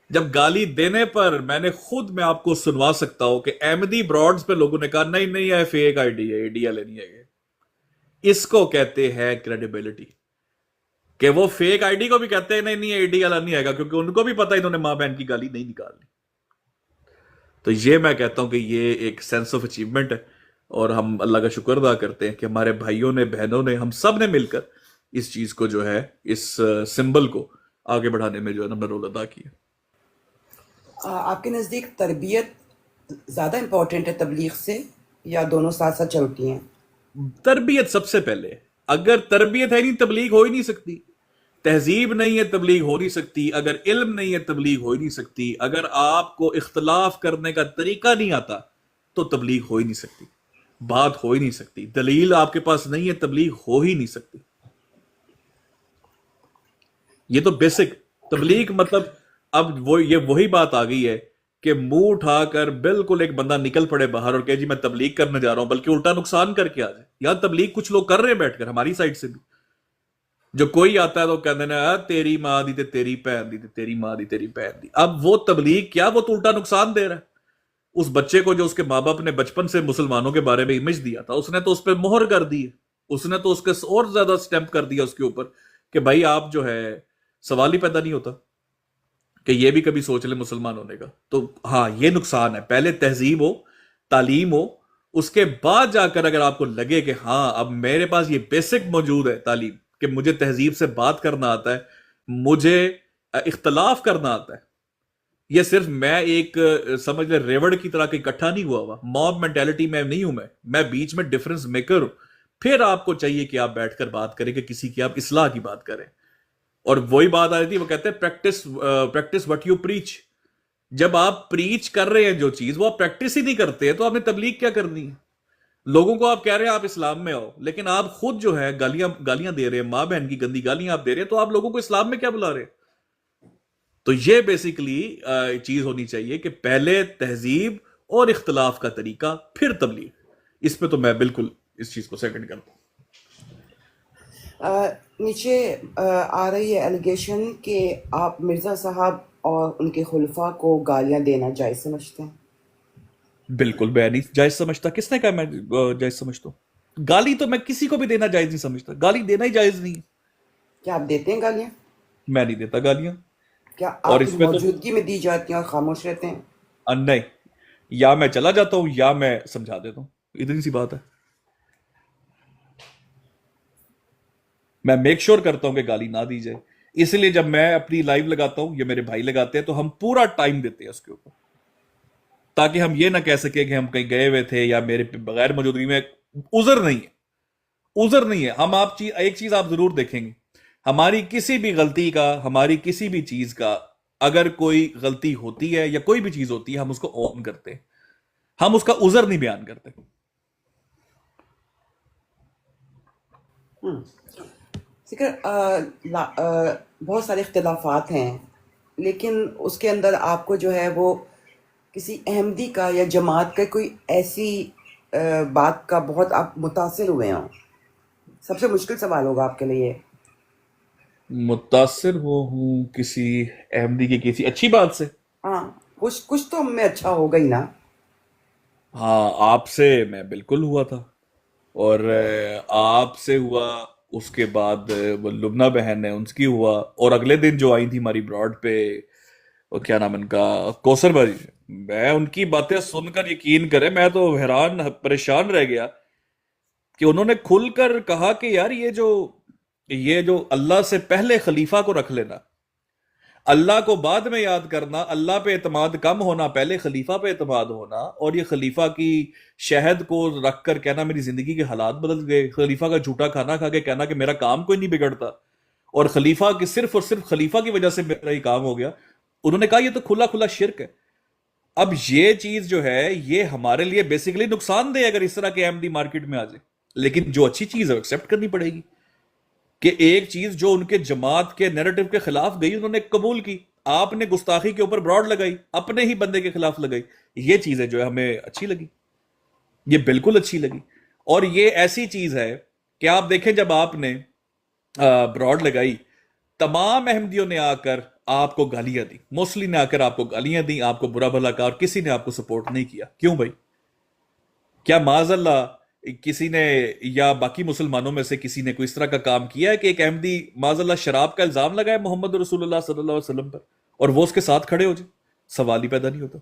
جب گالی دینے پر میں خود میں آپ کو سنوا سکتا ہوں کہ احمدی براڈز پہ لوگوں نے کہا نہیں نہیں یہ فیک آئی ڈی ہے، اے ڈی والے نہیں ہے یہ. اس کو کہتے ہیں کریڈیبلٹی. کہ وہ فیک آئی ڈی کو بھی کہتے ہیں نہیں نہیں اے ڈی والا نہیں آئے گا، کیونکہ ان کو بھی پتا انہوں نے ماں بہن کی گالی نہیں نکالنی. تو یہ میں کہتا ہوں کہ یہ ایک سینس آف اچیومنٹ ہے، اور ہم اللہ کا شکر ادا کرتے ہیں کہ ہمارے بھائیوں نے، بہنوں نے، ہم سب نے مل کر اس چیز کو جو ہے، اس سمبل کو آگے بڑھانے میں جو ہے نا رول ادا کیا. آپ کے نزدیک تربیت زیادہ امپورٹنٹ ہے تبلیغ سے یا دونوں ساتھ ساتھ چلتی ہیں؟ تربیت سب سے پہلے. اگر تربیت ہے نہیں تبلیغ ہو ہی نہیں سکتی. تہذیب نہیں ہے تبلیغ ہو نہیں سکتی. اگر علم نہیں ہے تبلیغ ہو ہی نہیں سکتی. اگر آپ کو اختلاف کرنے کا طریقہ نہیں آتا تو تبلیغ ہو ہی نہیں سکتی. بات ہو ہی نہیں سکتی. دلیل آپ کے پاس نہیں ہے تبلیغ ہو ہی نہیں سکتی. یہ تو بیسک تبلیغ مطلب. اب وہ یہ وہی بات آ گئی ہے کہ منہ اٹھا کر بالکل ایک بندہ نکل پڑے باہر اور کہ جی میں تبلیغ کرنے جا رہا ہوں، بلکہ الٹا نقصان کر کے آ جائے. یہاں تبلیغ کچھ لوگ کر رہے ہیں بیٹھ کر ہماری سائڈ سے بھی. جو کوئی آتا ہے تو کہتے ہیں تیری ماں دی تے تیری بہن دی تے تیری ماں دی تیری بہن دی. اب وہ تبلیغ کیا، وہ تو الٹا نقصان دے رہا ہے. اس بچے کو جو اس کے ماں باپ نے بچپن سے مسلمانوں کے بارے میں امیج دیا تھا، اس نے تو اس پہ مہر کر دی ہے. اس نے تو اس کے اور زیادہ سٹیمپ کر دیا اس کے اوپر کہ بھائی آپ جو ہے سوال ہی پیدا نہیں ہوتا کہ یہ بھی کبھی سوچ لے مسلمان ہونے کا. تو ہاں یہ نقصان ہے. پہلے تہذیب ہو، تعلیم ہو، اس کے بعد جا کر اگر آپ کو لگے کہ ہاں اب میرے پاس یہ بیسک موجود ہے تعلیم کہ مجھے تہذیب سے بات کرنا آتا ہے، مجھے اختلاف کرنا آتا ہے. یہ صرف میں ایک سمجھ لے ریوڑ کی طرح کہ اکٹھا نہیں ہوا موب مینٹیلٹی میں نہیں ہوں. میں بیچ میں ڈفرنس میکر ہوں. پھر آپ کو چاہیے کہ آپ بیٹھ کر بات کریں، کہ کسی کی آپ اصلاح کی بات کریں. اور وہی بات آ رہی تھی، وہ کہتے ہیں پریکٹس وٹ یو پریچ. جب آپ پریچ کر رہے ہیں جو چیز وہ آپ پریکٹس ہی نہیں کرتے ہیں تو آپ نے تبلیغ کیا کرنی ہے؟ لوگوں کو آپ کہہ رہے ہیں آپ اسلام میں آؤ، لیکن آپ خود جو ہے گالیاں دے رہے ہیں، ماں بہن کی گندی گالیاں آپ دے رہے ہیں، تو آپ لوگوں کو اسلام میں کیا بلا رہے ہیں؟ تو یہ بیسیکلی چیز ہونی چاہیے کہ پہلے تہذیب اور اختلاف کا طریقہ پھر تبلیغ. اس پہ تو میں بالکل اس چیز کو سیکنڈ کرتا ہوں. نیچے آ رہی ہے ایلیگیشن کہ آپ مرزا صاحب اور ان کے خلفاء کو گالیاں دینا جائز سمجھتے ہیں؟ بالکل میں نہیں جائز سمجھتا. کس نے کہا میں جائز سمجھتا ہوں؟ گالی تو میں کسی کو بھی دینا جائز نہیں سمجھتا. گالی دینا ہی جائز نہیں ہے. کیا آپ دیتے ہیں گالیاں؟ میں نہیں دیتا گالیاں. کیا اور آپ کی اس پہ تو موجودگی میں دی جاتی ہیں اور خاموش رہتے ہیں؟ نہیں، یا میں چلا جاتا ہوں یا میں سمجھا دیتا ہوں. اتنی سی بات ہے. میں میک شور کرتا ہوں کہ گالی نہ دی جائے. اس لیے جب میں اپنی لائیو لگاتا ہوں یا میرے بھائی لگاتے ہیں تو ہم پورا ٹائم دیتے ہیں اس کے اوپر، تاکہ ہم یہ نہ کہہ سکیں کہ ہم کہیں گئے ہوئے تھے یا میرے بغیر موجودگی میں. عذر نہیں ہے، عذر نہیں ہے. ہم ایک چیز آپ ضرور دیکھیں گے، ہماری کسی بھی غلطی کا، ہماری کسی بھی چیز کا اگر کوئی غلطی ہوتی ہے یا کوئی بھی چیز ہوتی ہے ہم اس کو اون کرتے ہیں. ہم اس کا عذر نہیں بیان کرتے. ذکر بہت سارے اختلافات ہیں، لیکن اس کے اندر آپ کو جو ہے وہ کسی احمدی کا یا جماعت کا کوئی ایسی بات کا بہت آپ متاثر ہوئے ہوں. سب سے مشکل سوال ہوگا آپ کے لیے. متاثر ہوں کسی احمدی کی کسی اچھی بات سے؟ ہاں، کچھ تو ہم میں اچھا ہوگا ہی نا. ہاں آپ سے میں بالکل ہوا تھا. اور آپ سے ہوا، اس کے بعد وہ لبنہ بہن ہے ان کی ہوا، اور اگلے دن جو آئی تھی ہماری براڈ پہ، وہ کیا نام ان کا، کوثر بھائی. میں ان کی باتیں سن کر یقین کرے میں تو حیران پریشان رہ گیا کہ انہوں نے کھل کر کہا کہ یار یہ جو اللہ سے پہلے خلیفہ کو رکھ لینا، اللہ کو بعد میں یاد کرنا، اللہ پہ اعتماد کم ہونا، پہلے خلیفہ پہ اعتماد ہونا، اور یہ خلیفہ کی شہد کو رکھ کر کہنا میری زندگی کے حالات بدل گئے، خلیفہ کا جھوٹا کھانا کھا کے کہنا کہ میرا کام کوئی نہیں بگڑتا، اور خلیفہ کی صرف اور صرف خلیفہ کی وجہ سے میرا یہ کام ہو گیا. انہوں نے کہا یہ تو کھلا کھلا شرک ہے. اب یہ چیز جو ہے یہ ہمارے لیے بیسیکلی نقصان دہ اگر اس طرح کے احمدی مارکیٹ میں آ جائے. لیکن جو اچھی چیز ہے وہ ایکسیپٹ کرنی پڑے گی کہ ایک چیز جو ان کے جماعت کے نیریٹو کے خلاف گئی انہوں نے قبول کی. آپ نے گستاخی کے اوپر براڈ لگائی، اپنے ہی بندے کے خلاف لگائی. یہ چیزیں جو ہے ہمیں اچھی لگی، یہ بالکل اچھی لگی. اور یہ ایسی چیز ہے کہ آپ دیکھیں جب آپ نے براڈ لگائی، تمام احمدیوں نے آ کر آپ کو گالیاں دی، موسلی نے آ کر آپ کو گالیاں دی، آپ کو برا بھلا کہا، اور کسی نے آپ کو سپورٹ نہیں کیا. کیوں بھائی؟ کیا معاذ اللہ کسی نے یا باقی مسلمانوں میں سے کسی نے کوئی اس طرح کا کام کیا ہے کہ ایک احمدی معاذ اللہ شراب کا الزام لگائے محمد رسول اللہ صلی اللہ علیہ وسلم پر اور وہ اس کے ساتھ کھڑے ہو جائے؟ سوال ہی پیدا نہیں ہوتا.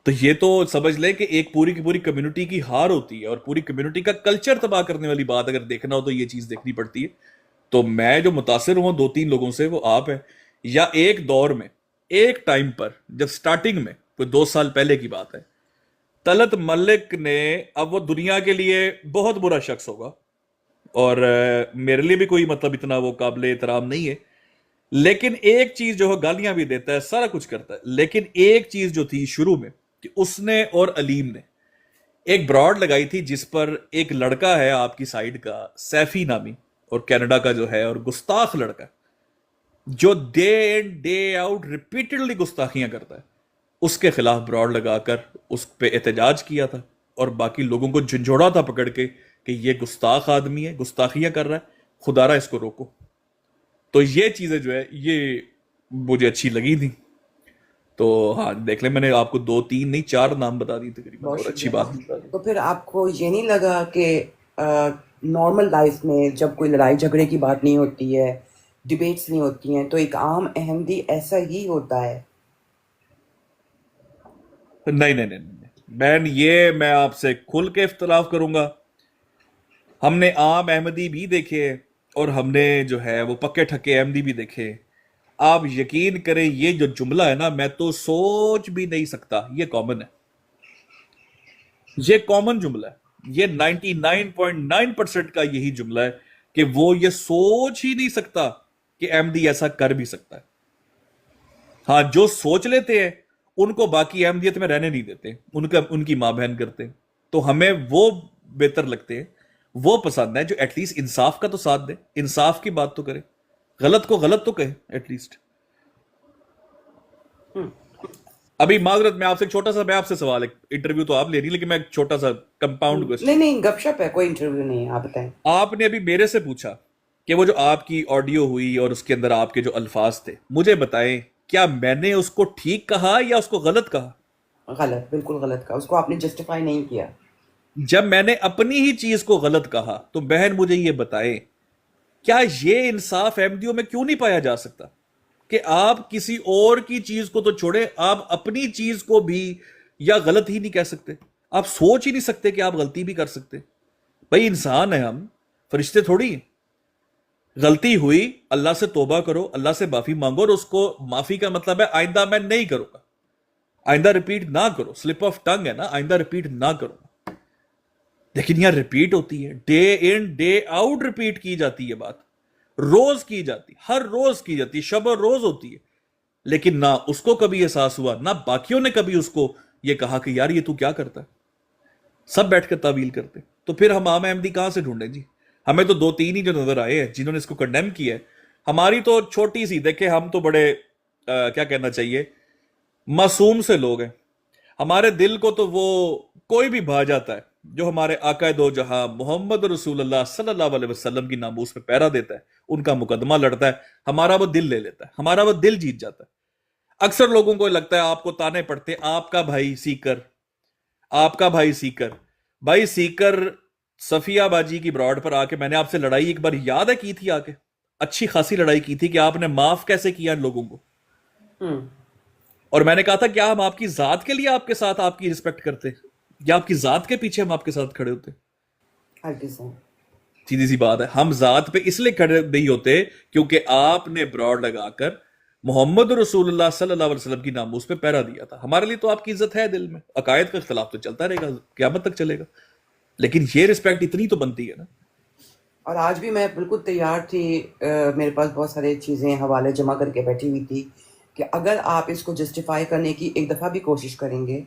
تو یہ تو سمجھ لیں کہ ایک پوری کی پوری کمیونٹی کی ہار ہوتی ہے، اور پوری کمیونٹی کا کلچر تباہ کرنے والی بات اگر دیکھنا ہو تو یہ چیز دیکھنی پڑتی ہے. تو میں جو متاثر ہوں 2-3 لوگوں سے وہ آپ ہیں. یا ایک دور میں، ایک ٹائم پر جب سٹارٹنگ میں کوئی 2 سال پہلے کی بات ہے. طلعت ملک نے، اب وہ دنیا کے لیے بہت برا شخص ہوگا اور میرے لیے بھی کوئی مطلب اتنا وہ قابل احترام نہیں ہے، لیکن ایک چیز جو ہے، گالیاں بھی دیتا ہے، سارا کچھ کرتا ہے، لیکن ایک چیز جو تھی شروع میں کہ اس نے اور علیم نے ایک براڈ لگائی تھی جس پر ایک لڑکا ہے آپ کی سائیڈ کا، سیفی نامی، اور کینیڈا کا جو ہے، اور گستاخ لڑکا جو day in day out repeatedly گستاخیاں کرتا ہے، اس کے خلاف براڈ لگا کر اس پہ احتجاج کیا تھا اور باقی لوگوں کو جھنجھوڑا تھا پکڑ کے کہ یہ گستاخ آدمی ہے، گستاخیاں کر رہا ہے، خدا را اس کو روکو. تو یہ چیزیں جو ہے یہ مجھے اچھی لگی تھی. تو ہاں دیکھ لیں، میں نے آپ کو 2 3 نہیں 4 نام بتا دی تقریباً، بہت اور اچھی شکریہ. بات بھی بتا دی. تو پھر آپ کو یہ نہیں لگا کہ نارمل لائف میں جب کوئی لڑائی جھگڑے کی بات نہیں ہوتی ہے، ڈبیٹس نہیں ہوتی ہیں، تو ایک عام احمدی ایسا ہی ہوتا ہے؟ نہیں نہیں نہیں نہیں بہن، یہ میں آپ سے کھل کے اختلاف کروں گا. ہم نے عام احمدی بھی دیکھے اور ہم نے جو ہے وہ پکے ٹھکے احمدی بھی دیکھے. آپ یقین کریں، یہ جو جملہ ہے نا، میں تو سوچ بھی نہیں سکتا، یہ کامن ہے، یہ کامن جملہ ہے. یہ 99.9% کا یہی جملہ ہے کہ وہ یہ سوچ ہی نہیں سکتا کہ احمدی ایسا کر بھی سکتا ہے. ہاں، جو سوچ لیتے ہیں ان کو باقی احمدیت میں رہنے نہیں دیتے، ان کی ماں بہن کرتے ہیں. تو ہمیں وہ بہتر لگتے ہیں، وہ پسند ہے جو ایٹ لیسٹ انصاف کا تو ساتھ دے، انصاف کی بات تو کرے، غلط کو غلط تو کہے ایٹ لیسٹ. ابھی معذرت، میں آپ سے ایک چھوٹا سا، میں آپ سے سوال، ایک انٹرویو تو آپ لے رہی لیکن میں ایک چھوٹا سا کمپاؤنڈ نہیں کوسچن. نہیں، گپ شپ ہے، کوئی انٹرویو نہیں ہے، آپ بتائیں. آپ نے ابھی میرے سے پوچھا کہ وہ جو آپ کی آڈیو ہوئی اور اس کے اندر آپ کے جو الفاظ تھے، مجھے بتائیں کیا میں نے اس کو ٹھیک کہا یا اس کو غلط کہا؟ غلط، بالکل غلط کا، اس کو آپ نے جسٹیفائی نہیں کیا. جب میں نے اپنی ہی چیز کو غلط کہا تو بہن مجھے یہ بتائیں، کیا یہ انصاف احمدیوں میں کیوں نہیں پایا جا سکتا کہ آپ کسی اور کی چیز کو تو چھوڑے، آپ اپنی چیز کو بھی یا غلط ہی نہیں کہہ سکتے؟ آپ سوچ ہی نہیں سکتے کہ آپ غلطی بھی کر سکتے؟ بھائی انسان ہے ہم، فرشتے تھوڑی ہیں. غلطی ہوئی، اللہ سے توبہ کرو، اللہ سے معافی مانگو، اور اس کو معافی کا مطلب ہے آئندہ میں نہیں کروں گا، آئندہ ریپیٹ نہ کرو. سلپ آف ٹنگ ہے نا، آئندہ ریپیٹ نہ کرو. لیکن یہاں ریپیٹ ہوتی ہے، day in day out repeat کی جاتی ہے بات، روز کی جاتی، ہر روز کی جاتی، شب اور روز ہوتی ہے. لیکن نہ اس کو کبھی احساس ہوا، نہ باقیوں نے کبھی اس کو یہ کہا کہ یار یہ تو کیا کرتا ہے. سب بیٹھ کر تعویل کرتے. تو پھر ہم عام احمدی کہاں سے ڈھونڈیں جی؟ ہمیں تو 2 3 ہی جو نظر آئے ہیں جنہوں نے اس کو کنڈیم کیا ہے. ہماری تو چھوٹی سی، دیکھیں ہم تو بڑے کیا کہنا چاہیے، معصوم سے لوگ ہیں. ہمارے دل کو تو وہ کوئی بھی بھا جاتا ہے جو ہمارے آقا دو جہاں محمد رسول اللہ صلی اللہ علیہ وسلم کی ناموس پہ پہرا دیتا ہے، ان کا مقدمہ لڑتا ہے، ہمارا وہ دل لے لیتا ہے، ہمارا وہ دل جیت جاتا ہے. اکثر لوگوں کو لگتا ہے آپ کو تانے پڑتے ہیں، آپ کا بھائی سیکر، آپ کا بھائی سیکر. بھائی سیکر صفیہ باجی کی براڈ پر آ کے میں نے آپ سے لڑائی ایک بار یاد ہے کی تھی، آ کے اچھی خاصی لڑائی کی تھی کہ آپ نے معاف کیسے کیا ان لوگوں کو. اور میں نے کہا تھا کیا ہم آپ کی ذات کے لیے آپ کے ساتھ آپ کی رسپیکٹ کرتے، یا آپ کی ذات کے پیچھے ہم آپ کے ساتھ کھڑے ہوتے؟ ہرگز نہیں. سیدھی سی بات ہے، ہم ذات پہ اس لیے کھڑے نہیں ہوتے کیونکہ آپ نے براڈ لگا کر محمد رسول اللہ صلی اللہ علیہ وسلم کی ناموس پہ پہرا دیا تھا. ہمارے لیے تو آپ کی عزت ہے دل میں، عقائد کا اختلاف تو چلتا رہے گا، قیامت تک چلے گا، لیکن یہ رسپیکٹ اتنی تو بنتی ہے نا. اور آج بھی میں بالکل تیار تھی، میرے پاس بہت سارے چیزیں حوالے جمع کر کے بیٹھی ہوئی تھی کہ اگر آپ اس کو جسٹیفائی کرنے کی ایک دفعہ بھی کوشش کریں گے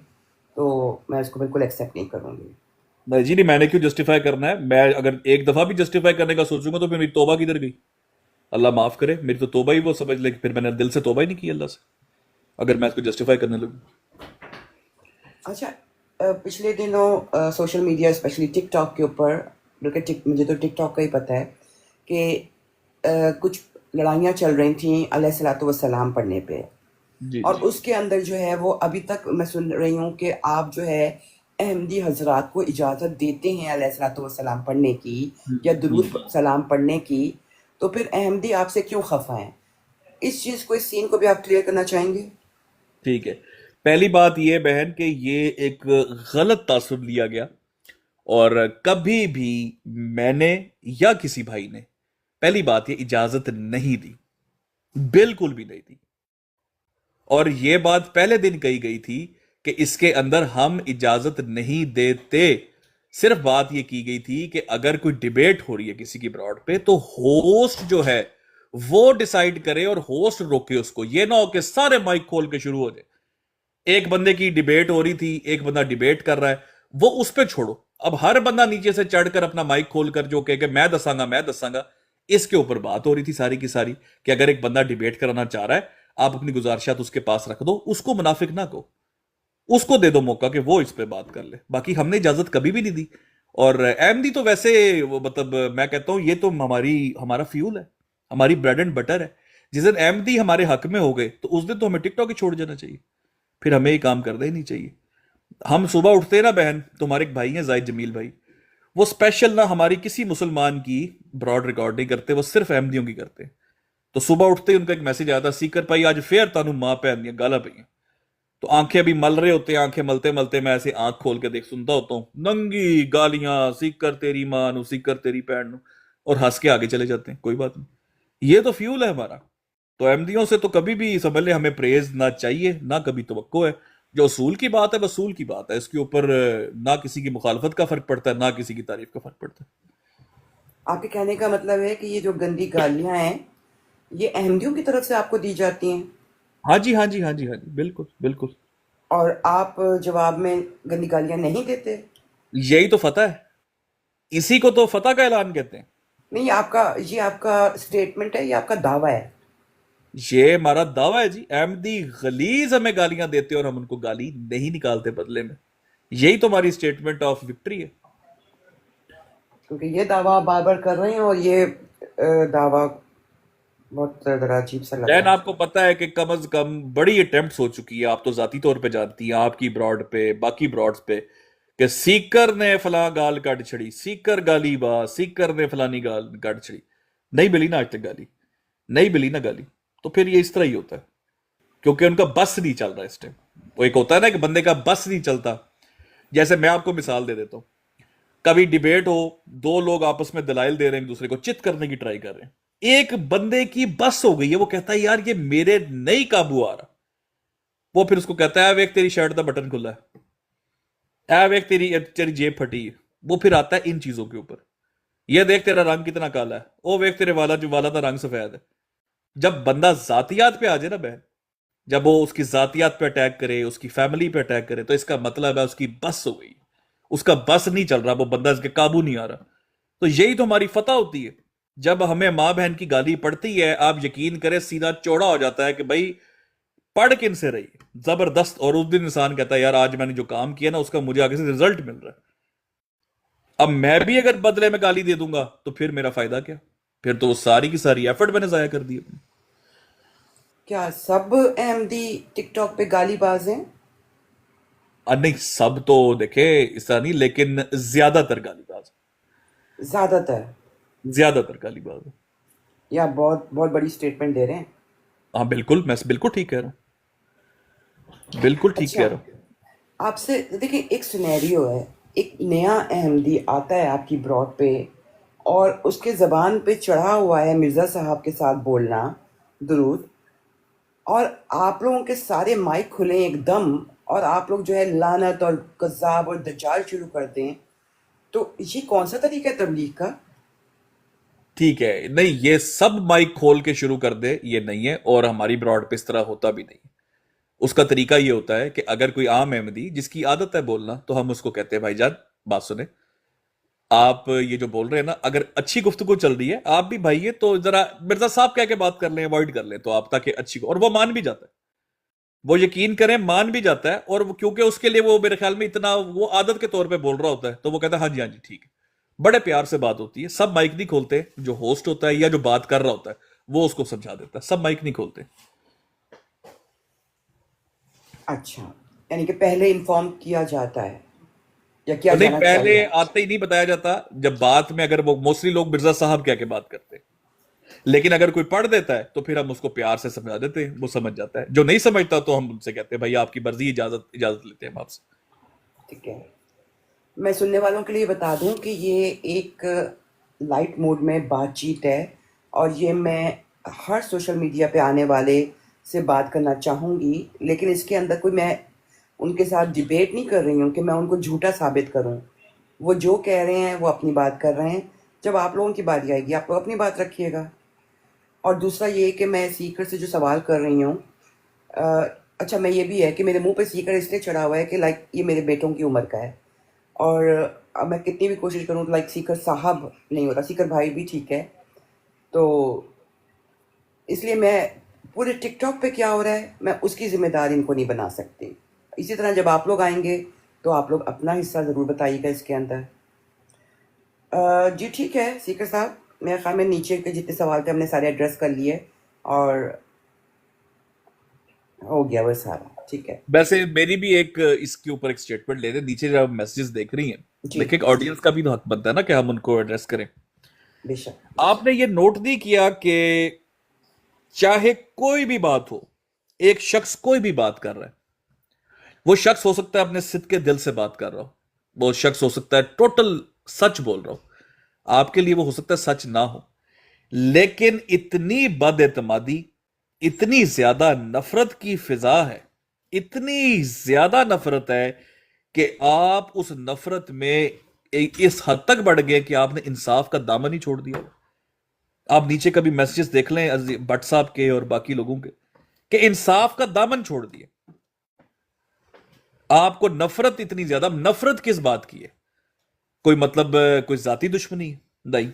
تو میں اس کو بالکل ایکسیپٹ نہیں کروں گی. نہیں جی نہیں، میں نے کیوں جسٹیفائی کرنا ہے؟ میں اگر ایک دفعہ بھی جسٹیفائی کرنے کا سوچوں گا تو پھر میری توبہ کدھر گئی؟ اللہ معاف کرے، میری تو توبہ ہی وہ سمجھ لے کہ پھر میں نے دل سے توبہ ہی نہیں کی اللہ سے، اگر میں اس کو جسٹیفائی کرنے لگوں. اچھا، پچھلے دنوں سوشل میڈیا اسپیشلی ٹک ٹاک کے اوپر، بلکہ مجھے تو ٹک ٹاک کا ہی پتہ ہے کہ کچھ لڑائیاں چل رہی تھیں علیہ الصلوۃ والسلام پڑھنے پہ، جی اور جی اس کے اندر جو ہے وہ ابھی تک میں سن رہی ہوں کہ آپ جو ہے احمدی حضرات کو اجازت دیتے ہیں علیہ الصلوۃ والسلام پڑھنے کی یا درود سلام پڑھنے کی، تو پھر احمدی آپ سے کیوں خفا ہیں؟ اس چیز کو، اس سین کو بھی آپ کلیئر کرنا چاہیں گے؟ ٹھیک ہے. پہلی بات یہ بہن کہ یہ ایک غلط تاثر لیا گیا، اور کبھی بھی میں نے یا کسی بھائی نے، پہلی بات یہ اجازت نہیں دی، بالکل بھی نہیں دی. اور یہ بات پہلے دن کہی گئی تھی کہ اس کے اندر ہم اجازت نہیں دیتے. صرف بات یہ کی گئی تھی کہ اگر کوئی ڈیبیٹ ہو رہی ہے کسی کی براڈ پہ تو ہوسٹ جو ہے وہ ڈیسائیڈ کرے اور ہوسٹ روکے اس کو. یہ نہ ہو کہ سارے مائک کھول کے شروع ہو جائے. ایک بندے کی ڈیبیٹ ہو رہی تھی, ایک بندہ ڈیبیٹ کر رہا ہے, وہ اس پہ چھوڑو. اب ہر بندہ نیچے سے چڑھ کر اپنا مائک کھول کر جو کہ میں دساں گا. اس کے اوپر بات ہو رہی تھی ساری کی ساری کہ اگر ایک بندہ ڈیبیٹ کرانا چاہ رہا ہے, آپ اپنی گزارشات اس کے پاس رکھ دو, اس کو منافق نہ کہو, اس کو دے دو موقع کہ وہ اس پہ بات کر لے. باقی ہم نے اجازت کبھی بھی نہیں دی. اور احمدی تو ویسے مطلب میں کہتا ہوں یہ تو ہمارا فیول ہے, ہماری بریڈ اینڈ بٹر ہے. جس دن احمدی ہمارے حق میں ہو گئے تو اس دن تو ہمیں ٹک ٹاک ہی چھوڑ جانا چاہیے, پھر ہمیں یہ کام کرنا ہی نہیں چاہیے. ہم صبح اٹھتے ہیں نا بہن, تو ہمارے ایک بھائی ہیں زاہد جمیل بھائی, وہ اسپیشل نہ ہماری کسی مسلمان کی براڈ ریکارڈ نہیں کرتے, وہ صرف احمدیوں کی کرتے ہیں. تو صبح اٹھتے ہی ان کا ایک میسج آتا, سیکر پائی آج فیر تانوں ماں پہن دیا گالا پہ. تو آنکھیں ابھی مل رہے ہوتے ہیں, آنکھیں ملتے ملتے میں ایسے آنکھ کھول کے سنتا ہوتا ہوں, ننگی گالیاں, سیکر تیری ماں نو, سیکر تیری پہن نو, اور ہنس کے آگے چلے جاتے ہیں. کوئی بات نہیں, یہ تو فیول ہے ہمارا. تو احمدیوں سے تو کبھی بھی سمجھ لیں ہمیں پریز نہ چاہیے نہ کبھی توقع ہے. جو اصول کی بات ہے اصول کی بات ہے, اس کے اوپر نہ کسی کی مخالفت کا فرق پڑتا ہے نہ کسی کی تعریف کا فرق پڑتا ہے. آپ کے کہنے کا مطلب ہے کہ یہ جو گندی گالیاں ہیں یہ احمدیوں کی طرف سے آپ کو دی جاتی ہیں ہاں جی ہاں جی ہاں جی ہاں جی, بالکل بالکل. اور آپ جواب میں گندی گالیاں نہیں دیتے؟ یہی تو فتح ہے, اسی کو تو فتح کا اعلان کہتے ہیں. نہیں، یہ آپ کا اسٹیٹمنٹ ہے، یہ آپ کا دعویٰ ہے؟ یہ ہمارا دعویٰ ہے جی. احمدی غلیظ ہمیں گالیاں دیتے اور ہم ان کو گالی نہیں نکالتے بدلے میں. یہی تو ہماری اسٹیٹمنٹ آف وکٹری ہے. کیونکہ یہ دعویٰ آپ بار بار کر رہے ہیں اور یہ دعویٰ بہت ذرا عجیب سا لگ بہن رہا آپ کو پتا ہے کہ کم از کم بڑی اٹیمپٹس ہو چکی ہے, آپ تو ذاتی طور پہ جانتی ہیں, آپ کی براڈ پہ باقی براڈز پہ, کہ سیکر نے فلاں گال کٹ چھڑی, سیکر گالی با, سیکر نے فلانی گال کٹ چھڑی. نہیں ملی نا آج تک گالی, نہیں ملی نا گالی. تو پھر یہ اس طرح ہی ہوتا ہے کیونکہ ان کا بس نہیں چل رہا اس ٹائم. وہ ایک ہوتا ہے نا کہ بندے کا بس نہیں چلتا. جیسے میں آپ کو مثال دے دیتا ہوں, کبھی ڈیبیٹ ہو, دو لوگ آپس میں دلائل دے رہے ہیں ایک دوسرے کو چت کرنے کی ٹرائی کر رہے ہیں, ایک بندے کی بس ہو گئی ہے, وہ کہتا ہے یار یہ میرے نہیں قابو آ رہا. وہ پھر اس کو کہتا ہے ویک تیری شرٹ دا بٹن کھلا ہے, ویک تیری جیب پھٹی ہے. وہ پھر آتا ہے ان چیزوں کے اوپر, یہ دیکھ تیرا رنگ کتنا کالا ہے, او ویک تیرے والا دا رنگ سفید ہے. جب بندہ ذاتیات پہ آ جائے نا بہن, جب وہ اس کی ذاتیات پہ اٹیک کرے, اس کی فیملی پہ اٹیک کرے, تو اس کا مطلب ہے اس کی بس ہو گئی, اس کا بس نہیں چل رہا, وہ بندہ اس کے قابو نہیں آ رہا. تو یہی تو ہماری فتح ہوتی ہے. جب ہمیں ماں بہن کی گالی پڑتی ہے, آپ یقین کریں سینہ چوڑا ہو جاتا ہے کہ بھائی پڑھ کن سے رہی زبردست, اور اس دن انسان کہتا ہے یار آج میں نے جو کام کیا نا اس کا مجھے آگے سے رزلٹ مل رہا ہے. اب میں بھی اگر بدلے میں گالی دے دوں گا تو پھر میرا فائدہ کیا, پھر تو ساری کی ساری ایفرٹ میں نے ضائع کر دی اپنی. کیا سب احمدی ٹک ٹاک پہ گالی باز ہیں؟ نہیں سب تو دیکھے اس طرح نہیں, لیکن زیادہ تر گالی باز, زیادہ تر؟ زیادہ تر گالی باز. یا بہت بہت بڑی اسٹیٹمنٹ دے رہے ہیں؟ ہاں بالکل, میں بالکل ٹھیک کہہ رہا ہوں, بالکل ٹھیک اچھا، کہہ رہا ہوں. آپ سے دیکھیں ایک سینیریو ہے, ایک نیا احمدی آتا ہے آپ کی براڈ پہ اور اس کے زبان پہ چڑھا ہوا ہے مرزا صاحب کے ساتھ بولنا درود, اور آپ لوگوں کے سارے مائک کھلے ایک دم اور آپ لوگ جو ہے لعنت اور کذاب اور دجال شروع کرتے ہیں. تو یہ کون سا طریقہ ہے تبلیغ کا؟ ٹھیک ہے, نہیں یہ سب مائک کھول کے شروع کر دے یہ نہیں ہے, اور ہماری براڈ پہ اس طرح ہوتا بھی نہیں. اس کا طریقہ یہ ہوتا ہے کہ اگر کوئی عام احمدی جس کی عادت ہے بولنا, تو ہم اس کو کہتے ہیں بھائی جان بات سنیں, آپ یہ جو بول رہے ہیں نا, اگر اچھی گفتگو چل رہی ہے آپ بھی بھائی تو ذرا مرزا صاحب کہہ کے بات کر لیں, اوائڈ کر لیں, تو آپ تاکہ اچھی, اور وہ مان بھی جاتا ہے, وہ یقین کریں مان بھی جاتا ہے. اور کیونکہ اس کے لیے وہ میرے خیال میں اتنا وہ عادت کے طور پہ بول رہا ہوتا ہے, تو وہ کہتا ہے ہاں جی ٹھیک ہے. بڑے پیار سے بات ہوتی ہے, سب مائک نہیں کھولتے, جو ہوسٹ ہوتا ہے یا جو بات کر رہا ہوتا ہے وہ اس کو سمجھا دیتا ہے, سب مائک نہیں کھولتے. اچھا، یعنی کہ پہلے انفارم کیا جاتا ہے یا کیا نہیں جانا پہلے چاہیے؟ آتے ہی نہیں بتایا جاتا, جب بات میں اگر وہ موسٹلی لوگ مرزا صاحب کہہ کے بات کرتے, لیکن اگر کوئی پڑھ دیتا ہے تو پھر ہم اس کو پیار سے سمجھا دیتے ہیں, وہ سمجھ جاتا ہے. جو نہیں سمجھتا تو ہم ان سے کہتے ہیں بھائی آپ کی مرضی, اجازت لیتے ہیں ہم آپ سے. ٹھیک ہے، میں سننے والوں کے لیے بتا دوں کہ یہ ایک لائٹ موڈ میں بات چیت ہے اور یہ میں ہر سوشل میڈیا پہ آنے والے سے بات کرنا چاہوں گی, لیکن اس کے اندر کوئی میں ان کے ساتھ ڈیبیٹ نہیں کر رہی ہوں کہ میں ان کو جھوٹا ثابت کروں. وہ جو کہہ رہے ہیں وہ اپنی بات کر رہے ہیں. جب آپ لوگوں کی باری آئے گی آپ لوگ اپنی بات رکھیے گا. اور دوسرا یہ کہ میں سیکر سے جو سوال کر رہی ہوں، اچھا میں یہ بھی ہے کہ میرے منہ پہ سیکر اس لیے چڑھا ہوا ہے کہ لائک یہ میرے بیٹوں کی عمر کا ہے، اور اب میں کتنی بھی کوشش کروں تو لائک سیکر صاحب نہیں ہوتا، سیکر بھائی بھی ٹھیک ہے. تو اس لیے میں پورے ٹک ٹاک پہ کیا ہو رہا ہے میں اس کی ذمہ دار ان کو نہیں بنا سکتی. اسی طرح جب آپ لوگ آئیں گے تو آپ لوگ اپنا حصہ ضرور بتائیے گا اس کے اندر. جی ٹھیک ہے سیکر صاحب، میرے خیال میں نیچے کے جتنے سوال تھے ہم نے سارے ایڈریس کر لیے اور ہو گیا وہ سارا. ٹھیک ہے ویسے میری بھی ایک اس کے اوپر ایک سٹیٹمنٹ لے دیں. نیچے جب میسیجز دیکھ رہی ہیں، جی دیکھیں آڈینس کا بھی تو حق بنتا ہے نا کہ ہم ان کو ایڈریس کریں. بے شک. آپ نے یہ نوٹ نہیں کیا کہ چاہے کوئی بھی بات ہو، ایک شخص کوئی بھی بات کر رہا ہے، وہ شخص ہو سکتا ہے اپنے صدق کے دل سے بات کر رہا ہو، وہ شخص ہو سکتا ہے ٹوٹل سچ بول رہا ہو، آپ کے لیے وہ ہو سکتا ہے سچ نہ ہو، لیکن اتنی بد اعتمادی، اتنی زیادہ نفرت کی فضا ہے، اتنی زیادہ نفرت ہے کہ آپ اس نفرت میں اس حد تک بڑھ گئے کہ آپ نے انصاف کا دامن ہی چھوڑ دیا. آپ نیچے کبھی میسیجز دیکھ لیں بٹ صاحب کے اور باقی لوگوں کے کہ انصاف کا دامن چھوڑ دیے. آپ کو نفرت اتنی زیادہ، نفرت کس بات کی ہے؟ کوئی مطلب کوئی ذاتی دشمنی نہیں،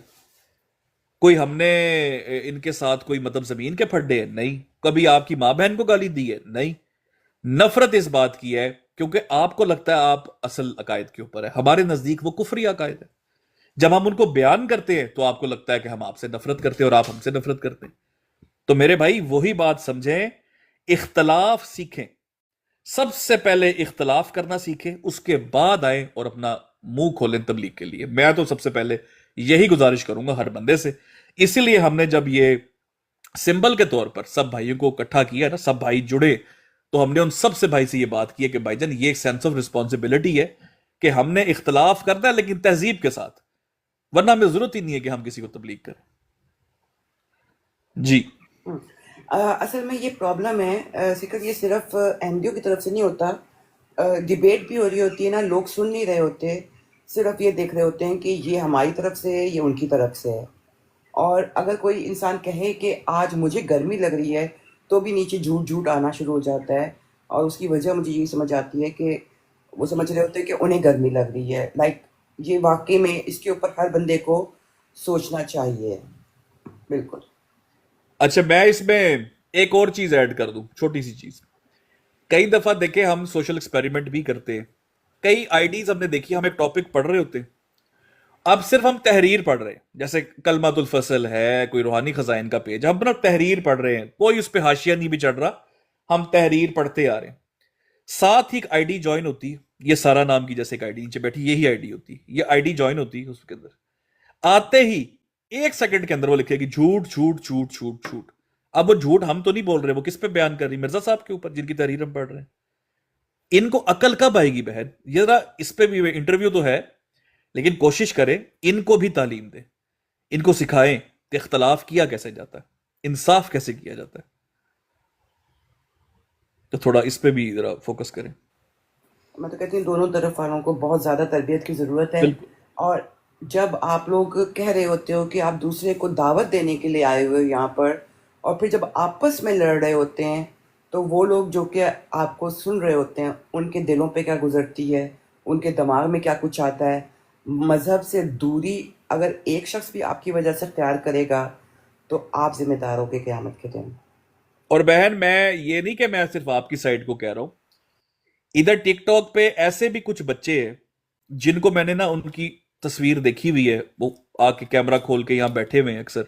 کوئی ہم نے ان کے ساتھ کوئی مطلب زمین کے پھڈے ہیں نہیں، کبھی آپ کی ماں بہن کو گالی دی ہے نہیں. نفرت اس بات کی ہے کیونکہ آپ کو لگتا ہے آپ اصل عقائد کے اوپر ہے. ہمارے نزدیک وہ کفری عقائد ہے. جب ہم ان کو بیان کرتے ہیں تو آپ کو لگتا ہے کہ ہم آپ سے نفرت کرتے ہیں اور آپ ہم سے نفرت کرتے ہیں. تو میرے بھائی وہی بات سمجھیں، اختلاف سیکھیں. سب سے پہلے اختلاف کرنا سیکھیں، اس کے بعد آئیں اور اپنا منہ کھولیں تبلیغ کے لیے. میں تو سب سے پہلے یہی گزارش کروں گا ہر بندے سے. اسی لیے ہم نے جب یہ سمبل کے طور پر سب بھائیوں کو اکٹھا کیا نا، سب بھائی جڑے، تو ہم نے ان سب سے بھائی سے یہ بات کی ہے کہ بھائی جان یہ ایک سینس آف رسپانسبلٹی ہے کہ ہم نے اختلاف کرنا ہے لیکن تہذیب کے ساتھ، ورنہ ہمیں ضرورت ہی نہیں ہے کہ ہم کسی کو تبلیغ کریں. جی اصل میں یہ پرابلم ہے سکر، یہ صرف احمدیوں کی طرف سے نہیں ہوتا. ڈیبیٹ بھی ہو رہی ہوتی ہے نا، لوگ سن نہیں رہے ہوتے، صرف یہ دیکھ رہے ہوتے ہیں کہ یہ ہماری طرف سے ہے یہ ان کی طرف سے ہے. اور اگر کوئی انسان کہے کہ آج مجھے گرمی لگ رہی ہے تو بھی نیچے جھوٹ جھوٹ آنا شروع ہو جاتا ہے. اور اس کی وجہ مجھے یہی سمجھ آتی ہے کہ وہ سمجھ رہے ہوتے ہیں کہ انہیں گرمی لگ رہی ہے. لائک یہ واقعی میں اس کے اوپر ہر بندے کو سوچنا چاہیے. بالکل. اچھا، میں اس میں ایک اور چیز ایڈ کر دوں، چھوٹی سی چیز. کئی دفعہ دیکھیں ہم سوشل ایکسپیریمنٹ بھی کرتے ہیں. کئی آئیڈیز ہم نے دیکھی، ہم ایک ٹاپک پڑھ رہے ہوتے ہیں، اب صرف ہم تحریر پڑھ رہے ہیں، جیسے کلمات الفصل ہے، کوئی روحانی خزائن کا پیج، ہم اپنا تحریر پڑھ رہے ہیں، کوئی اس پہ حاشیہ نہیں بھی چڑھ رہا، ہم تحریر پڑھتے آ رہے ہیں. ساتھ ہی ایک آئی ڈی جوائن ہوتی ہے، یہ سارا نام کی جیسے ایک آئی ڈی نیچے بیٹھی، یہی آئی ڈی ہوتی ہے، یہ آئی ڈی جوائن ہوتی ہے. اس کے اندر آتے ہی ایک سیکنڈ کے اندر وہ لکھے گی جھوٹ جھوٹ جھوٹ جھوٹ جھوٹ. اب وہ جھوٹ ہم تو نہیں بول رہے، وہ کس پہ بیان کر رہی؟ مرزا صاحب کے اوپر، جن کی تحریر ہم پڑھ رہے ہیں. ان کو عقل کب آئے گی بہن؟ یہ ذرا اس پہ بھی انٹرویو تو ہے، لیکن کوشش کریں ان کو بھی تعلیم دیں، ان کو سکھائیں کہ اختلاف کیا کیسے جاتا ہے، انصاف کیسے کیا جاتا ہے. تو تھوڑا اس پہ بھی ذرا فوکس کریں. میں تو کہتی ہوں دونوں طرف والوں کو بہت زیادہ تربیت کی ضرورت ہے. بالکل. اور جب آپ لوگ کہہ رہے ہوتے ہو کہ آپ دوسرے کو دعوت دینے کے لیے آئے ہوئے ہو یہاں پر، اور پھر جب آپس میں لڑ رہے ہوتے ہیں تو وہ لوگ جو کہ آپ کو سن رہے ہوتے ہیں ان کے دلوں پہ کیا گزرتی ہے، ان کے دماغ میں کیا کچھ آتا ہے. مذہب سے دوری اگر ایک شخص بھی آپ کی وجہ سے اختیار کرے گا تو آپ ذمہ دار ہو گے قیامت کے دن. اور بہن میں یہ نہیں کہ میں صرف آپ کی سائڈ کو کہہ رہا ہوں، ادھر ٹک ٹاک پہ ایسے بھی کچھ بچے ہیں جن کو میں نے نا ان کی تصویر دیکھی ہوئی ہے، وہ آ کے کیمرہ کھول کے یہاں بیٹھے ہوئے ہیں، اکثر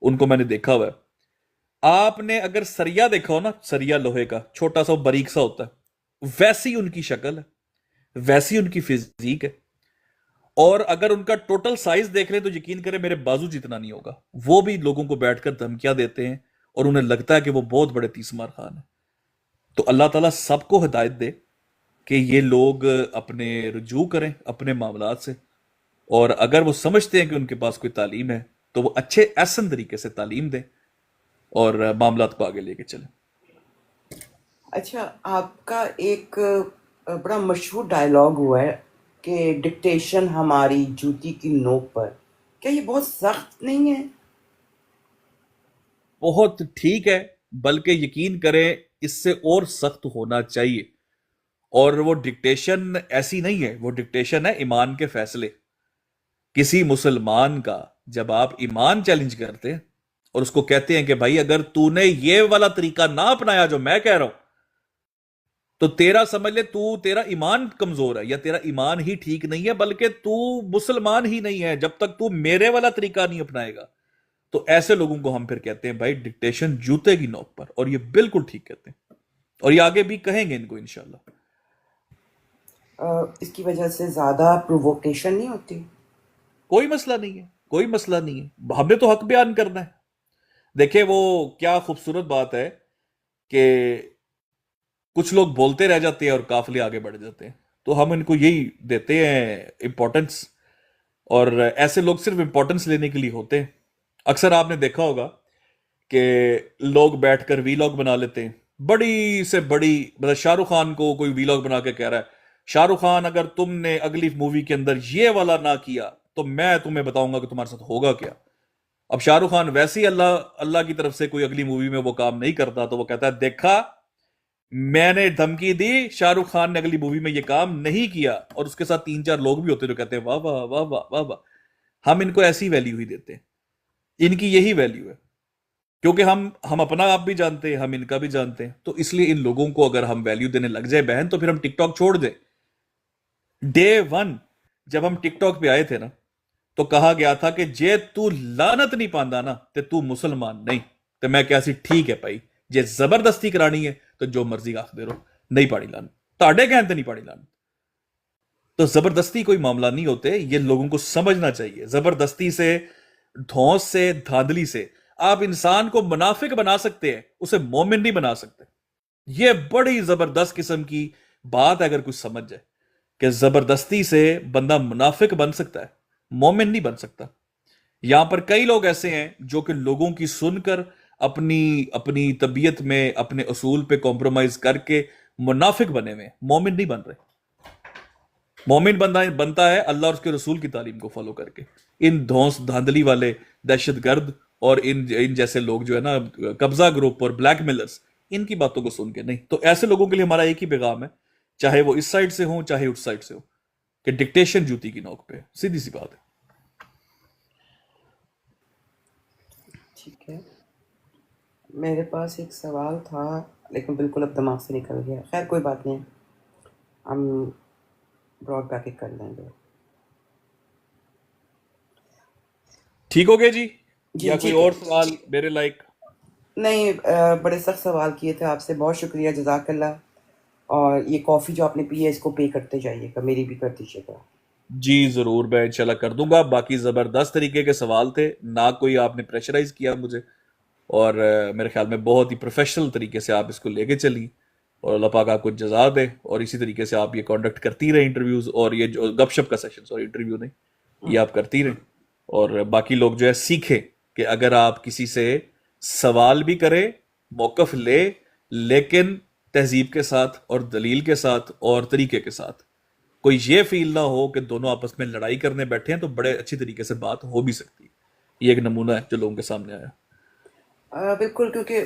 ان کو میں نے دیکھا ہوا ہے. آپ نے اگر سریا دیکھا ہو نا، سریا لوہے کا چھوٹا سا باریک سا ہوتا ہے، ویسی ان کی شکل ہے، ویسی ان کی فزیک ہے. اور اگر ان کا ٹوٹل سائز دیکھ لیں تو یقین کریں میرے بازو جتنا نہیں ہوگا. وہ بھی لوگوں کو بیٹھ کر دھمکیاں دیتے ہیں اور انہیں لگتا ہے کہ وہ بہت بڑے تیسمار خان ہیں. تو اللہ تعالیٰ سب کو ہدایت دے کہ یہ لوگ اپنے رجوع کریں اپنے معاملات سے، اور اگر وہ سمجھتے ہیں کہ ان کے پاس کوئی تعلیم ہے تو وہ اچھے احسن طریقے سے تعلیم دیں اور معاملات کو آگے لے کے چلیں. اچھا، آپ کا ایک بڑا مشہور ڈائلاگ ہوا ہے کہ ڈکٹیشن ہماری جوتی کی نوک پر. کیا یہ بہت سخت نہیں ہے؟ بہت ٹھیک ہے، بلکہ یقین کریں اس سے اور سخت ہونا چاہیے. اور وہ ڈکٹیشن ایسی نہیں ہے، وہ ڈکٹیشن ہے ایمان کے فیصلے. کسی مسلمان کا جب آپ ایمان چیلنج کرتے ہیں اور اس کو کہتے ہیں کہ بھائی اگر تو نے یہ والا طریقہ نہ اپنایا جو میں کہہ رہا ہوں تو تیرا سمجھ لے تیرا ایمان کمزور ہے یا تیرا ایمان ہی ٹھیک نہیں ہے، بلکہ تو مسلمان ہی نہیں ہے جب تک تو میرے والا طریقہ نہیں اپنائے گا. تو ایسے لوگوں کو ہم پھر کہتے ہیں بھائی ڈکٹیشن جوتے کی نوک پر، اور یہ بالکل ٹھیک کہتے ہیں، اور یہ آگے بھی کہیں گے ان کو انشاءاللہ. اس کی وجہ سے زیادہ پرووکیشن نہیں ہوتی؟ کوئی مسئلہ نہیں ہے، کوئی مسئلہ نہیں ہے، ہم نے تو حق بیان کرنا ہے. دیکھیں وہ کیا خوبصورت بات ہے کہ کچھ لوگ بولتے رہ جاتے ہیں اور قافلے آگے بڑھ جاتے ہیں، تو ہم ان کو یہی دیتے ہیں امپورٹنس. اور ایسے لوگ صرف امپورٹنس لینے کے لیے ہوتے ہیں. اکثر آپ نے دیکھا ہوگا کہ لوگ بیٹھ کر وی لاگ بنا لیتے ہیں، بڑی سے بڑی، مطلب شاہ رخ خان کو کوئی وی لاگ بنا کے کہہ رہا ہے شاہ رخ خان اگر تم نے اگلی مووی کے اندر یہ والا نہ کیا تو میں تمہیں بتاؤں گا کہ تمہارے ساتھ ہوگا کیا. اب شاہ رخ خان ویسے ہی اللہ اللہ کی طرف سے کوئی اگلی مووی میں وہ کام نہیں کرتا تو وہ کہتا ہے دیکھا میں نے دھمکی دی، شاہ رخ خان نے اگلی مووی میں یہ کام نہیں کیا. اور اس کے ساتھ 3 4 لوگ بھی ہوتے ہیں جو کہتے ہیں واہ واہ واہ واہ واہ واہ. ہم ان کو ایسی ویلیو ہی دیتے ہیں، ان کی یہی ویلیو ہے، کیونکہ ہم اپنا آپ بھی جانتے ہیں، ہم ان کا بھی جانتے ہیں. تو اس لیے ان لوگوں کو اگر ہم ویلیو دینے لگ جائے بہن تو پھر ہم ٹک ٹاک چھوڑ دیں. ڈے ون جب ہم ٹک ٹاک پہ آئے تھے نا تو کہا گیا تھا کہ جے تو لانت نہیں پاندا نا تے تو مسلمان نہیں. تو میں کیا سی ٹھیک ہے بھائی، جے زبردستی کرانی ہے تو جو مرضی آخ دے رہو، نہیں پاڑی لان تاڑے کہن تے نہیں پاڑی لان. تو زبردستی کوئی معاملہ نہیں ہوتے، یہ لوگوں کو سمجھنا چاہیے. زبردستی سے، دھونس سے، دھاندلی سے آپ انسان کو منافق بنا سکتے ہیں، اسے مومن نہیں بنا سکتے. یہ بڑی زبردست قسم کی بات ہے اگر کچھ سمجھ جائے کہ زبردستی سے بندہ منافق بن سکتا ہے، مومن نہیں بن سکتا. یہاں پر کئی لوگ ایسے ہیں جو کہ لوگوں کی سن کر اپنی اپنی طبیعت میں اپنے اصول پہ کمپرومائز کر کے منافق بنے ہوئے، مومن نہیں بن رہے. مومن بنتا ہے اللہ اور اس کے رسول کی تعلیم کو فالو کر کے. ان دھونس دھاندلی والے دہشت گرد اور ان جیسے لوگ جو ہے نا قبضہ گروپ اور بلیک میلرز، ان کی باتوں کو سن کے نہیں. تو ایسے لوگوں کے لیے ہمارا ایک ہی پیغام ہے، چاہے وہ اس سائڈ سے ہوں چاہے اس سائڈ سے ہو، کہ ڈکٹیشن جوتی کی نوک پہ، سیدھی سی بات ہے. ٹھیک ہے. میرے پاس ایک سوال تھا لیکن بالکل اب دماغ سے نکل گیا. خیر کوئی بات نہیں، ہم براڈ بیک کر لیں گے. ٹھیک ہو گیا جی، جی یا کوئی ٹھیک ہے. اور سوال میرے لائک؟ نہیں، بڑے سخت سوال کیے تھے آپ سے، بہت شکریہ، جزاک اللہ. اور یہ کافی جو آپ نے پی ہے اس کو پے کرتے جائیے گا، میری بھی کر دیجیے گا. جی ضرور، میں انشاءاللہ کر دوں گا. باقی زبردست طریقے کے سوال تھے، نہ کوئی آپ نے پریشرائز کیا مجھے، اور میرے خیال میں بہت ہی پروفیشنل طریقے سے آپ اس کو لے کے چلی، اور اللہ پاک آپ کو جزا دے. اور اسی طریقے سے آپ یہ کانڈکٹ کرتی رہیں انٹرویوز، اور یہ جو گپ شپ کا سیشن، سوری انٹرویو نہیں، یہ آپ کرتی رہیں. اور باقی لوگ جو ہے سیکھیں کہ اگر آپ کسی سے سوال بھی کریں، موقف لے، لیکن تہذیب کے ساتھ اور دلیل کے ساتھ اور طریقے کے ساتھ. کوئی یہ فیل نہ ہو کہ دونوں آپس میں لڑائی کرنے بیٹھے ہیں، تو بڑے اچھی طریقے سے بات ہو بھی سکتی ہے. یہ ایک نمونہ ہے جو لوگوں کے سامنے آیا. بالکل، کیونکہ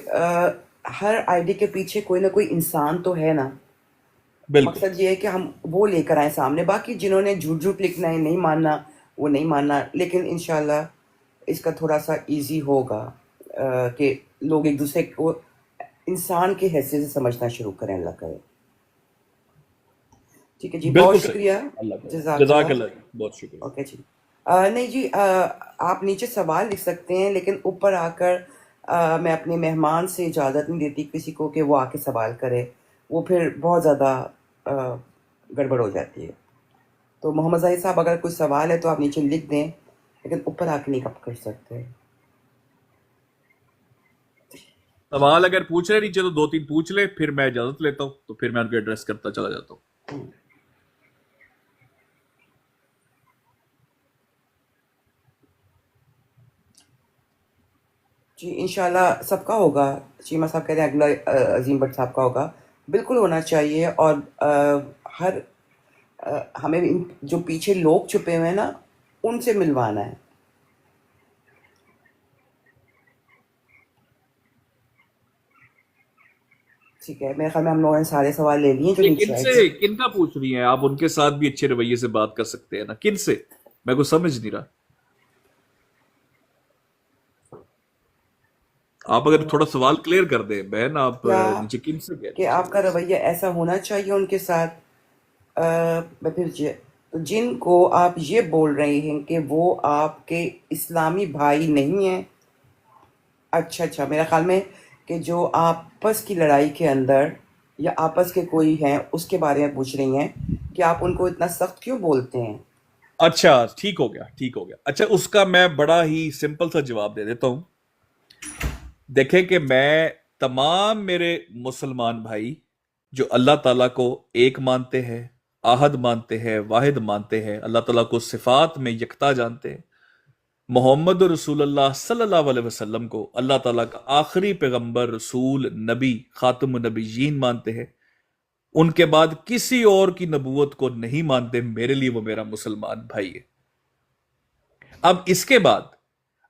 ہر آئی ڈی کے پیچھے کوئی نہ کوئی انسان تو ہے نا. بالکل مقصد یہ ہے کہ ہم وہ لے کر آئیں سامنے. باقی جنہوں نے جھوٹ جھوٹ لکھنا ہے، نہیں ماننا، وہ نہیں ماننا. لیکن انشاءاللہ اس کا تھوڑا سا ایزی ہوگا کہ لوگ ایک دوسرے کو انسان کے حیثیت سے سمجھنا شروع کریں. اللہ کرے. ٹھیک ہے جی، بہت بالکل صحیح. شکریہ. اللہ کرے. جزاک جزاک اللہ. اللہ جی، بہت شکریہ. اوکے جی. نہیں جی، آپ نیچے سوال لکھ سکتے ہیں، لیکن اوپر آ کر میں اپنے مہمان سے اجازت نہیں دیتی کسی کو کہ وہ آ کے سوال کرے. وہ پھر بہت زیادہ گڑبڑ ہو جاتی ہے. تو محمد ظاہر صاحب اگر کوئی سوال ہے تو آپ نیچے لکھ دیں، لیکن اوپر آ کے نہیں کب کر سکتے. سوال اگر پوچھ رہے نیچے تو 2 3 پوچھ لے، پھر میں اجازت لیتا ہوں، تو پھر میں ان کو ایڈریس کرتا چلا جاتا ہوں. جی انشاءاللہ سب کا ہوگا. چیمہ صاحب کہتے ہیں اگلا عظیم بٹ صاحب کا ہوگا. بالکل ہونا چاہیے، اور ہر ہمیں جو پیچھے لوگ چھپے ہوئے ہیں نا، ان سے ملوانا ہے. ٹھیک ہے، میرے خیال میں ہم لوگوں نے سارے سوال لے لیے جو یہ نیچے کن آئے سے تھے. کن کا پوچھ رہی ہیں آپ؟ ان کے ساتھ بھی اچھے رویے سے بات کر سکتے ہیں نا. کن سے؟ میں کو سمجھ نہیں رہا. آپ اگر تھوڑا سوال کلیئر کر دیں بہن. آپ کیا نیچے کن سے کہہ رہی کہ ہیں؟ آپ کا رویہ ایسا ہونا چاہیے ان کے ساتھ. میں پھر جن کو آپ یہ بول رہے ہیں کہ وہ آپ کے اسلامی بھائی نہیں ہیں. اچھا، میرا خیال میں کہ جو آپس کی لڑائی کے اندر یا آپس کے کوئی ہیں اس کے بارے میں پوچھ رہی ہیں کہ آپ ان کو اتنا سخت کیوں بولتے ہیں. اچھا ٹھیک ہو گیا، ٹھیک ہو گیا. اچھا اس کا میں بڑا ہی سمپل سا جواب دے دیتا ہوں. دیکھیں کہ میں تمام میرے مسلمان بھائی جو اللہ تعالیٰ کو ایک مانتے ہیں، آحد مانتے ہیں، واحد مانتے ہیں، اللہ تعالیٰ کو صفات میں یکتا جانتے ہیں، محمد رسول اللہ صلی اللہ علیہ وسلم کو اللہ تعالیٰ کا آخری پیغمبر، رسول، نبی، خاتم النبیین مانتے ہیں، ان کے بعد کسی اور کی نبوت کو نہیں مانتے، میرے لیے وہ میرا مسلمان بھائی ہے. اب اس کے بعد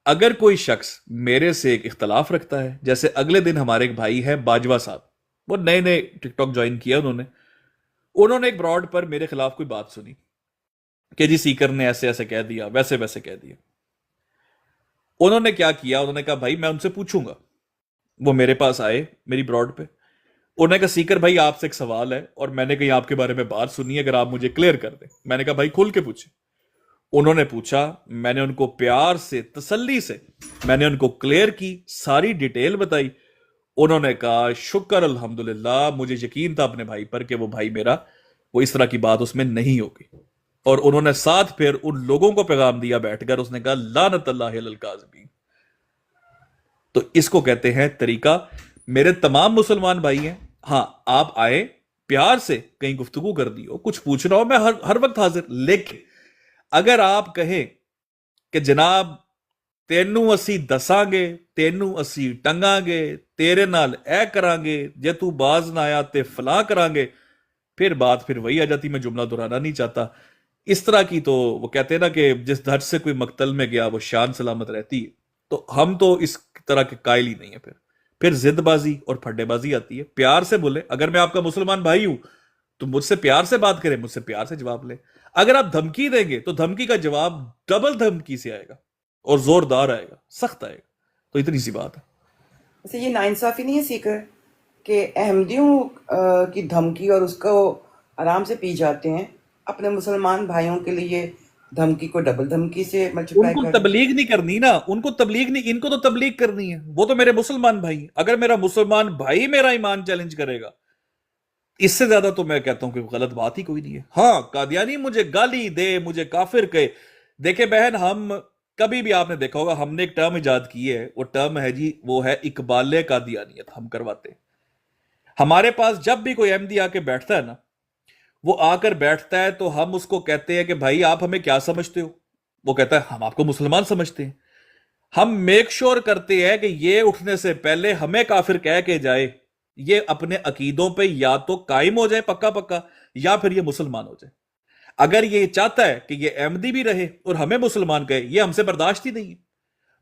اگر کوئی شخص میرے سے ایک اختلاف رکھتا ہے، جیسے اگلے دن ہمارے ایک بھائی ہے باجوہ صاحب، وہ نئے نئے ٹک ٹاک جوائن کیا انہوں نے ایک براڈ پر میرے خلاف کوئی بات سنی کہ جی سیکر نے ایسے ایسے کہہ دیا، ویسے ویسے کہہ دیا. انہوں نے کیا کیا؟ انہوں نے کہا بھائی میں ان سے پوچھوں گا. وہ میرے پاس آئے میری براڈ پہ. انہوں نے کہا سیکر بھائی آپ سے ایک سوال ہے اور میں نے کہیں آپ کے بارے میں بات سنی ہے، اگر آپ مجھے کلیئر کر دیں. میں نے کہا بھائی کھل کے پوچھیں. انہوں نے پوچھا، میں نے ان کو پیار سے، تسلی سے میں نے ان کو کلیئر کی، ساری ڈیٹیل بتائی. انہوں نے کہا شکر الحمدللہ، مجھے یقین تھا اپنے بھائی پر کہ وہ بھائی میرا، وہ اس طرح کی بات اس میں نہیں ہوگی. اور انہوں نے ساتھ پھر ان لوگوں کو پیغام دیا بیٹھ کر، اس نے کہا لعنت اللہ علی الکاذبین. تو اس کو کہتے ہیں طریقہ. میرے تمام مسلمان بھائی ہیں. ہاں آپ آئے پیار سے کہیں گفتگو کر دی ہو، کچھ پوچھنا ہو، میں ہر وقت حاضر. لیکن اگر آپ کہیں کہ جناب تینوں اسی دساں گے، تینوں اسی ٹنگاں گے، تیرے نال اے کران گے، جے تو باز نہ آیا تے فلاں کران گے، پھر بات پھر وہی آ جاتی. میں جملہ دہرانا نہیں چاہتا. اس طرح کی تو وہ کہتے ہیں نا کہ جس دھڑ سے کوئی مقتل میں گیا وہ شان سلامت رہتی ہے. تو ہم تو اس طرح کے قائل ہی نہیں ہیں. پھر زد بازی اور پھڈے بازی آتی ہے. پیار سے بولے، اگر میں آپ کا مسلمان بھائی ہوں تو مجھ سے پیار سے بات کریں، مجھ سے پیار سے جواب لے. اگر آپ دھمکی دیں گے تو دھمکی کا جواب ڈبل دھمکی سے آئے گا اور زوردار آئے گا، سخت آئے گا. تو اتنی سی بات ہے. ویسے یہ ناانصافی نہیں ہے سیکر کہ احمدیوں کی دھمکی اور اس کو آرام سے پی جاتے ہیں، اپنے مسلمان بھائیوں کے لیے دھمکی کو ڈبل دھمکی سے ان ملٹیپلائی کو کر رہے ہیں. تبلیغ نہیں کرنی نا، ان کو تبلیغ نہیں، ان کو تو تبلیغ کرنی ہے. وہ تو میرے مسلمان بھائی ہیں. اگر میرا مسلمان بھائی میرا ایمان چیلنج کرے گا، اس سے زیادہ تو میں کہتا ہوں کہ غلط بات ہی کوئی نہیں ہے. ہاں قادیانی مجھے گالی دے، مجھے کافر کہے. دیکھیں بہن، ہم کبھی بھی آپ نے دیکھا ہوگا ہم نے ایک ٹرم ایجاد کی ہے، وہ ٹرم ہے جی، وہ ہے اقبال قادیانیت. ہم کرواتے ہیں. ہمارے پاس جب بھی کوئی احمدی آ کے بیٹھتا ہے نا، وہ آ کر بیٹھتا ہے تو ہم اس کو کہتے ہیں کہ بھائی آپ ہمیں کیا سمجھتے ہو؟ وہ کہتا ہے ہم آپ کو مسلمان سمجھتے ہیں. ہم میک شور کرتے ہیں کہ یہ اٹھنے سے پہلے ہمیں کافر کہہ کے جائے، یہ اپنے عقیدوں پہ یا تو قائم ہو جائے پکا پکا، یا پھر یہ مسلمان ہو جائے. اگر یہ چاہتا ہے کہ یہ احمدی بھی رہے اور ہمیں مسلمان کہے، یہ ہم سے برداشت ہی نہیں ہے.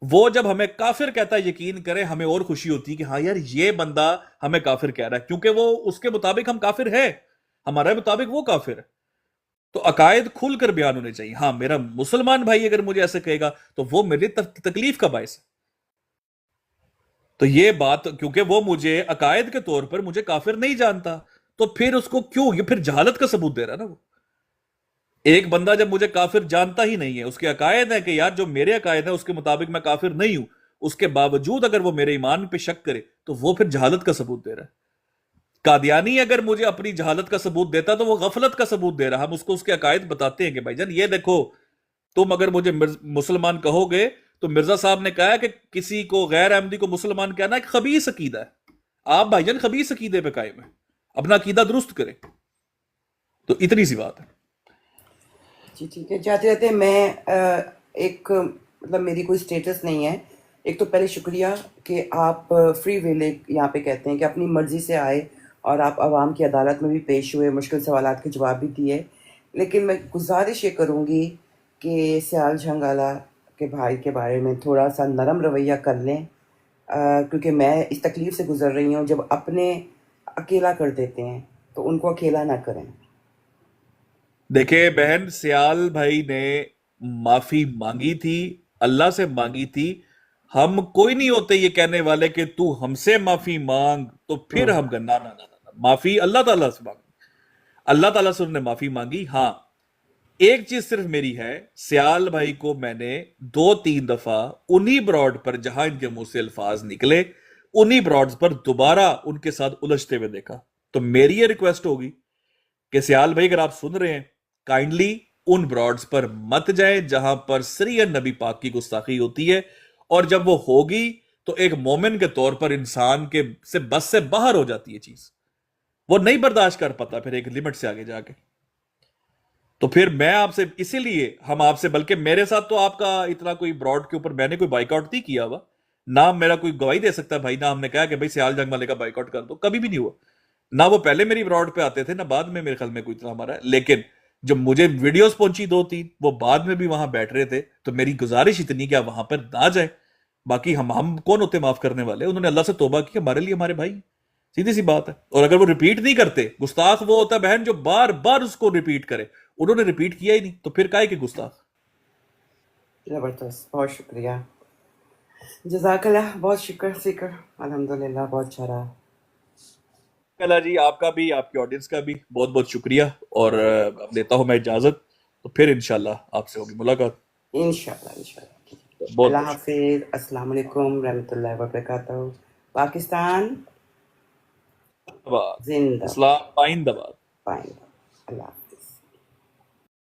وہ جب ہمیں کافر کہتا ہے یقین کرے ہمیں اور خوشی ہوتی ہے کہ ہاں یار یہ بندہ ہمیں کافر کہہ رہا ہے، کیونکہ وہ اس کے مطابق ہم کافر ہے، ہمارے مطابق وہ کافر ہے. تو عقائد کھل کر بیان ہونے چاہیے. ہاں میرا مسلمان بھائی اگر مجھے ایسے کہے گا تو وہ میری تکلیف کا باعث ہے. تو یہ بات، کیونکہ وہ مجھے عقائد کے طور پر مجھے کافر نہیں جانتا، تو پھر اس کو کیوں، یہ پھر جہالت کا ثبوت دے رہا ہے نا. وہ ایک بندہ جب مجھے کافر جانتا ہی نہیں ہے، اس کے عقائد ہے کہ یار جو میرے عقائد ہیں اس کے مطابق میں کافر نہیں ہوں، اس کے باوجود اگر وہ میرے ایمان پہ شک کرے تو وہ پھر جہالت کا ثبوت دے رہا ہے. قادیانی اگر مجھے اپنی جہالت کا ثبوت دیتا تو وہ غفلت کا ثبوت دے رہا. ہم اس کو اس کے عقائد بتاتے ہیں کہ بھائی جان یہ دیکھو، تم اگر مجھے مسلمان کہو گے تو مرزا صاحب نے کہا کہ کسی کو غیر احمدی کو مسلمان کہنا ایک خبیث عقیدہ ہے. آپ بھائی جان خبیث عقیدے پہ قائم ہیں، اپنا عقیدہ درست کریں. تو اتنی سی بات ہے. جی ٹھیک ہے. جاتے جاتے میں ایک مطلب میری کوئی سٹیٹس نہیں ہے. ایک تو پہلے شکریہ کہ آپ فری ویل یہاں پہ کہتے ہیں کہ اپنی مرضی سے آئے اور آپ عوام کی عدالت میں بھی پیش ہوئے، مشکل سوالات کے جواب بھی دیے، لیکن میں گزارش یہ کروں گی کہ سیال جھنگالا کے بھائی کے بارے میں تھوڑا سا نرم رویہ کر لیں، کیونکہ میں اس تکلیف سے گزر رہی ہوں، جب اپنے اکیلا کر دیتے ہیں تو ان کو اکیلا نہ کریں۔ دیکھیں بہن، سیال بھائی نے معافی مانگی تھی، اللہ سے مانگی تھی۔ ہم کوئی نہیں ہوتے یہ کہنے والے کہ تو ہم سے معافی مانگ تو پھر ہم نہ نہ نہ، معافی اللہ تعالیٰ سے مانگی، اللہ تعالیٰ سے انہوں نے معافی مانگی۔ ہاں، ایک چیز صرف میری ہے، سیال بھائی کو میں نے 2-3 دفعہ انہی براڈ پر جہاں ان کے منہ سے الفاظ نکلے، انہی براڈز پر دوبارہ ان کے ساتھ الجھتے ہوئے دیکھا۔ تو میری یہ ریکویسٹ ہوگی کہ سیال بھائی اگر آپ سن رہے ہیں، کائنڈلی ان براڈز پر مت جائیں جہاں پر سری نبی پاک کی گستاخی ہوتی ہے، اور جب وہ ہوگی تو ایک مومن کے طور پر انسان کے سے بس سے باہر ہو جاتی ہے چیز، وہ نہیں برداشت کر پاتا پھر ایک لمٹ سے آگے جا کے۔ تو پھر میں آپ سے اسی لیے ہم آپ سے، بلکہ میرے ساتھ تو آپ کا اتنا کوئی براڈ کے اوپر میں نے کوئی بائیک آؤٹ نہیں کیا ہوا، نہ میرا کوئی گواہی دے سکتا بھائی، نہ ہم نے کہا کہ بھائی سیال جنگ والے کا بائیک آؤٹ کر دو، کبھی بھی نہیں ہوا، نہ وہ پہلے میری براڈ پہ آتے تھے، نہ بعد میں میرے خیال میں کوئی اتنا ہمارا ہے۔ لیکن جب مجھے ویڈیوز پہنچی 2-3، وہ بعد میں بھی وہاں بیٹھ رہے تھے، تو میری گزارش اتنی کہ آپ وہاں پر نہ جائیں۔ باقی ہم کون ہوتے معاف کرنے والے؟ انہوں نے اللہ سے توبہ کی، ہمارے لیے ہمارے بھائی، سیدھی سی بات ہے۔ اور اگر وہ ریپیٹ نہیں کرتے، گستاخ وہ ہوتا ہے بہن جو بار بار اس کو ریپیٹ کرے، انہوں نے ریپیٹ کیا ہی نہیں، تو پھر کائے کہ گستاخ۔ زبردست، بہت شکریہ، جزاک اللہ، بہت شکر الحمدللہ، بہت اچھا رہا۔ اللہ جی، آپ کا بھی، آپ کی آڈینس کا بھی بہت بہت شکریہ، اور اب لیتا ہوں میں اجازت، تو پھر انشاءاللہ آپ سے ہوگی ملاقات۔ انشاءاللہ بہت بہت اللہ شکریہ۔ حافظ، السلام علیکم رحمۃ اللہ وبرکاتہ۔ پاکستان آباد، زندہ اسلام آئندہ باد۔ باد، اللہ حافظ۔